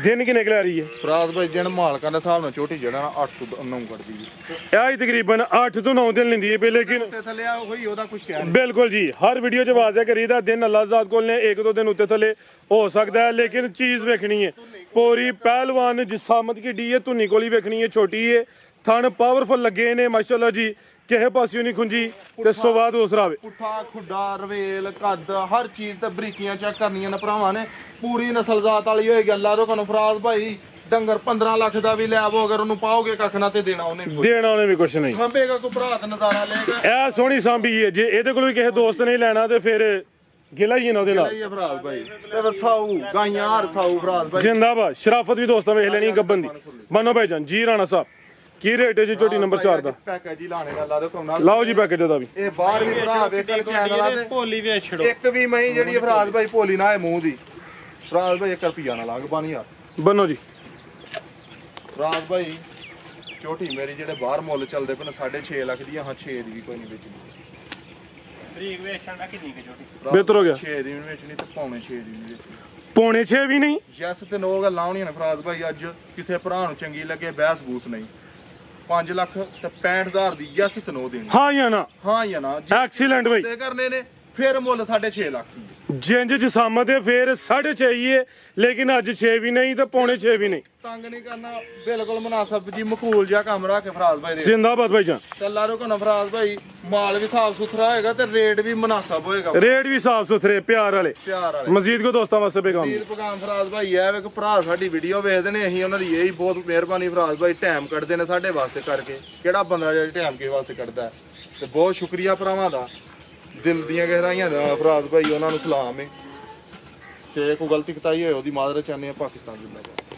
ਦਿਨ ਕਿੰਨੇ ਕਿਲਾ ਰਹੀ ਹੈ? ਫਰਾਜ਼ ਭਾਈ ਦਿਨ ਮਾਲਕਾਂ ਦੇ ਹਿਸਾਬ ਨਾਲ ਝੋਟੀ ਜਿਹੜਾ ਨਾ 8 ਤੋਂ 9 ਕੱਢਦੀ ਜੀ। ਇਹ ਹੀ ਤਕਰੀਬਨ 8 ਤੋਂ 9 ਦਿਨ ਲੈਂਦੀ ਹੈ ਪਈ, ਲੇਕਿਨ ਤੇ ਥੱਲੇ ਆ ਉਹੀ ਉਹਦਾ ਕੁਝ ਕਹਿ ਬਿਲਕੁਲ ਜੀ ਹਰ ਵੀਡੀਓ 'ਚ ਵਾਜ਼ਿਆ ਕਰੀਦਾ ਦਿਨ ਅੱਲਾਹ ਜ਼ਾਤ ਕੋਲ ਨੇ 1-2 ਦਿਨ ਉੱਤੇ ਥੱਲੇ ਹੋ ਸਕਦਾ ਹੈ, ਲੇਕਿਨ ਚੀਜ਼ ਵੇਖਣੀ ਹੈ ਪੂਰੀ। ਪਹਿਲਵਾਨ ਜਿਸਾਮਤ ਕਿੱਡੀ ਹੈ, ਧੁੰਨੀ ਕੋਲੀ ਵੇਖਣੀ ਹੈ, ਛੋਟੀ ਹੈ, ਥਣ ਪਾਵਰਫੁਲ ਲੱਗੇ ਨੇ ਮਾਸ਼ਾਅੱਲਾ ਜੀ। ਕਿਸੇ ਪਾਸਿਓਂ ਨਹੀਂ ਖੁੰਜੀ ਤੇ ਸਵਾਦ ਦੂਸਰਾ ਵੇ। ਪੁੱਠਾ ਖੁੱਡਾ ਰਵੇਲ ਕੱਦ ਹਰ ਚੀਜ਼ ਤੇ ਬਰੀਕੀਆਂ ਚੈੱਕ ਕਰਨੀਆਂ ਨੇ ਭਰਾਵਾਂ ਨੇ। ਪੂਰੀ ਨਸਲਜ਼ਾਤ ਵਾਲੀ ਹੋਏਗੀ ਅੱਲਾ ਰੋ ਕਨੂੰ ਫਰਾਜ਼ ਭਾਈ। ਡੰਗਰ 15 ਲੱਖ ਦਾ ਵੀ ਲੈਵੋ, ਅਗਰ ਉਹਨੂੰ ਪਾਓਗੇ ਕੱਖ ਨਾ ਤੇ ਦੇਣਾ ਉਹਨੇ ਵੀ ਕੁਛ ਨਹੀਂ। ਸੰਭੇਗਾ ਕੋ ਭਰਾ ਦਾ ਨਜ਼ਾਰਾ ਲਏਗਾ। ਇਹ ਸੋਹਣੀ ਸਾਂਭੀ ਹੈ, ਜੇ ਇਹਦੇ ਕੋਲ ਵੀ ਕਿਸੇ ਦੋਸਤ ਨੇ ਲੈਣਾ ਤੇ ਫਿਰ ਗਿਲਾ ਹੀ ਹੈ ਨਾ ਉਹਦੇ ਨਾਲ। ਇਹ ਫਰਾਜ਼ ਭਾਈ ਤੇ ਵਸਾਊ ਗਾਈਆਂ ਹਰ ਸਾਊ ਫਰਾਜ਼ ਭਾਈ ਜ਼ਿੰਦਾਬਾਦ। ਸ਼ਰਾਫਤ ਵੀ ਦੋਸਤਾਂ ਵੇਖ ਲੈਣੀ ਗੱਬਨ ਦੀ। ਮੰਨੋ ਭਾਈਜਾਨ ਜੀ ਰਾਣਾ ਸਾਹਿਬ ਕੀ ਰੇਟ ਹੈ ਜੀ ਝੋਟੀ ਨੰਬਰ 4 ਦਾ? ਪੈਕੇਜ ਹੀ ਲਾਣੇ ਦਾ ਲਾ ਦੇ ਕੋਨਾ। ਲਾਓ ਜੀ ਪੈਕੇਜ ਦਾ ਵੀ। ਇਹ ਬਾਹਰ ਵੀ ਭਰਾ ਵੇਖਣ ਚੈਨਲਾਂ ਤੇ ਭੋਲੀ ਵੇਚ ਛੜੋ। ਇੱਕ ਵੀ ਮਈ ਜਿਹੜੀ ਫਰਾਜ਼ ਭਾਈ ਭੋਲੀ ਨਾ ਹੈ ਮੂੰਹ ਦੀ। ਫਰਾਜ਼ ਭਾਈ 1 ਰੁਪਿਆ ਨਾ ਲਾਗ ਬਾਨੀ ਯਾਰ। ਬੰਨੋ ਜੀ। ਫਰਾਜ਼ ਭਾਈ ਝੋਟੀ ਮੇਰੀ ਜਿਹੜੇ ਬਾਹਰ ਮੁੱਲ ਚੱਲਦੇ ਪਏ 6.5 ਲੱਖ ਦੀ, ਹਾਂ 6 ਦੀ ਵੀ ਕੋਈ ਨਹੀਂ ਵੇਚਣੀ। ਤਰੀਕ ਵੇਚਣ ਦਾ ਕਿੰਨੀ ਕੁ ਛੋਟੀ? ਬਿਹਤਰ ਹੋ ਗਿਆ। 6 ਦੀ ਵੀ ਨੀ ਵੇਚਣੀ ਤੇ ਪੌਣੇ 6 ਦੀ ਵੀ ਨੀ ਵੇਚਣੀ। ਪੌਣੇ 6 ਵੀ ਨਹੀਂ। ਯੈਸ ਤੇ ਨੋ ਗੱਲਾਂ ਹੋਣੀਆਂ ਨੇ ਫਰਾਜ਼ ਭਾਈ। ਅੱਜ ਕਿਸੇ ਭਰਾ ਨੂੰ ਚੰਗੀ ਲੱਗੇ ਬਹਿਸ ਬੂਸ ਨਹੀਂ। 5 ਲੱਖ ਤੇ 65,000 ਦੀ ਯੈਸ ਤੇ ਨੋ ਦੇਣੀ। ਹਾਂ ਜਾਂ ਨਾ? ਹਾਂ ਜਾਂ ਨਾ ਐਕਸੀਲੈਂਟ ਬਾਈ। ਤੇ ਕਰਨੇ ਨੇ ਫਿਰ ਮੁੱਲ 6.5 ਲੱਖ ਦੀ। ਜਿੰਜ ਜਸਾਮਤ ਹੈ ਫਿਰ 6.5 ਹੀ ਹੈ, ਲੇਕਿਨ ਅੱਜ 6 ਵੀ ਨਹੀਂ ਤੇ ਪੌਣੇ 6 ਵੀ ਨਹੀਂ। ਤੰਗ ਨਹੀਂ ਕਰਨਾ, ਬਿਲਕੁਲ ਮੁਨਾਸਬ ਜੀ ਮਕੂਲ ਜਿਹਾ ਕੰਮ ਰੱਖ ਕੇ ਫਰਾਜ਼ ਭਾਈ ਦੇ। ਜ਼ਿੰਦਾਬਾਦ ਭਾਈਜਾਨ। ਤੇ ਲਾਰੋ ਕੋ ਫਰਾਜ਼ ਭਾਈ ਮਾਲ ਵੀ ਸਾਫ ਸੁਥਰਾ ਹੋਏਗਾ ਤੇ ਰੇਟ ਵੀ ਮੁਨਾਸਬ ਹੋਏਗਾ। ਰੇਟ ਵੀ ਸਾਫ ਸੁਥਰੇ ਪਿਆਰ ਵਾਲੇ। ਪਿਆਰ ਵਾਲੇ ਮਜ਼ੀਦ ਕੋ ਦੋਸਤਾਂ ਵਾਸਤੇ ਪੈਗਾਮ। ਤੀਰ ਪਕਾਮ ਫਰਾਜ਼ ਭਾਈ ਐ ਵੇਖ ਭਰਾ ਸਾਡੀ ਵੀਡੀਓ ਵੇਖਦੇ ਨੇ, ਅਸੀਂ ਉਹਨਾਂ ਦੀ ਇਹ ਹੀ ਬਹੁਤ ਮਿਹਰਬਾਨੀ ਫਰਾਜ਼ ਭਾਈ ਟਾਈਮ ਕੱਢਦੇ ਨੇ ਸਾਡੇ ਵਾਸਤੇ ਕਰਕੇ। ਕਿਹੜਾ ਬੰਦਾ ਜਿਹੜਾ ਟਾਈਮ ਕੇ ਵਾਸਤੇ ਕੱਢਦਾ ਹੈ। ਤੇ ਬਹੁਤ ਸ਼ੁਕਰੀਆ ਭਰਾਵਾਂ ਦਾ, ਦਿਲ ਦੀਆਂ ਗਹਿਰਾਈਆਂ ਦਾ ਫਰਾਜ਼ ਭਾਈ ਉਹਨਾਂ ਨੂੰ ਸਲਾਮ ਹੈ। ਤੇ ਕੋਈ ਗਲਤੀ ਕਤਾਈ ਹੋਏ ਉਹਦੀ ਮਾਜ਼ਰਤ ਚਾਹੁੰਦੇ ਆ। ਪਾਕਿਸਤਾਨ ਜਿੰਦਾਬਾਦ।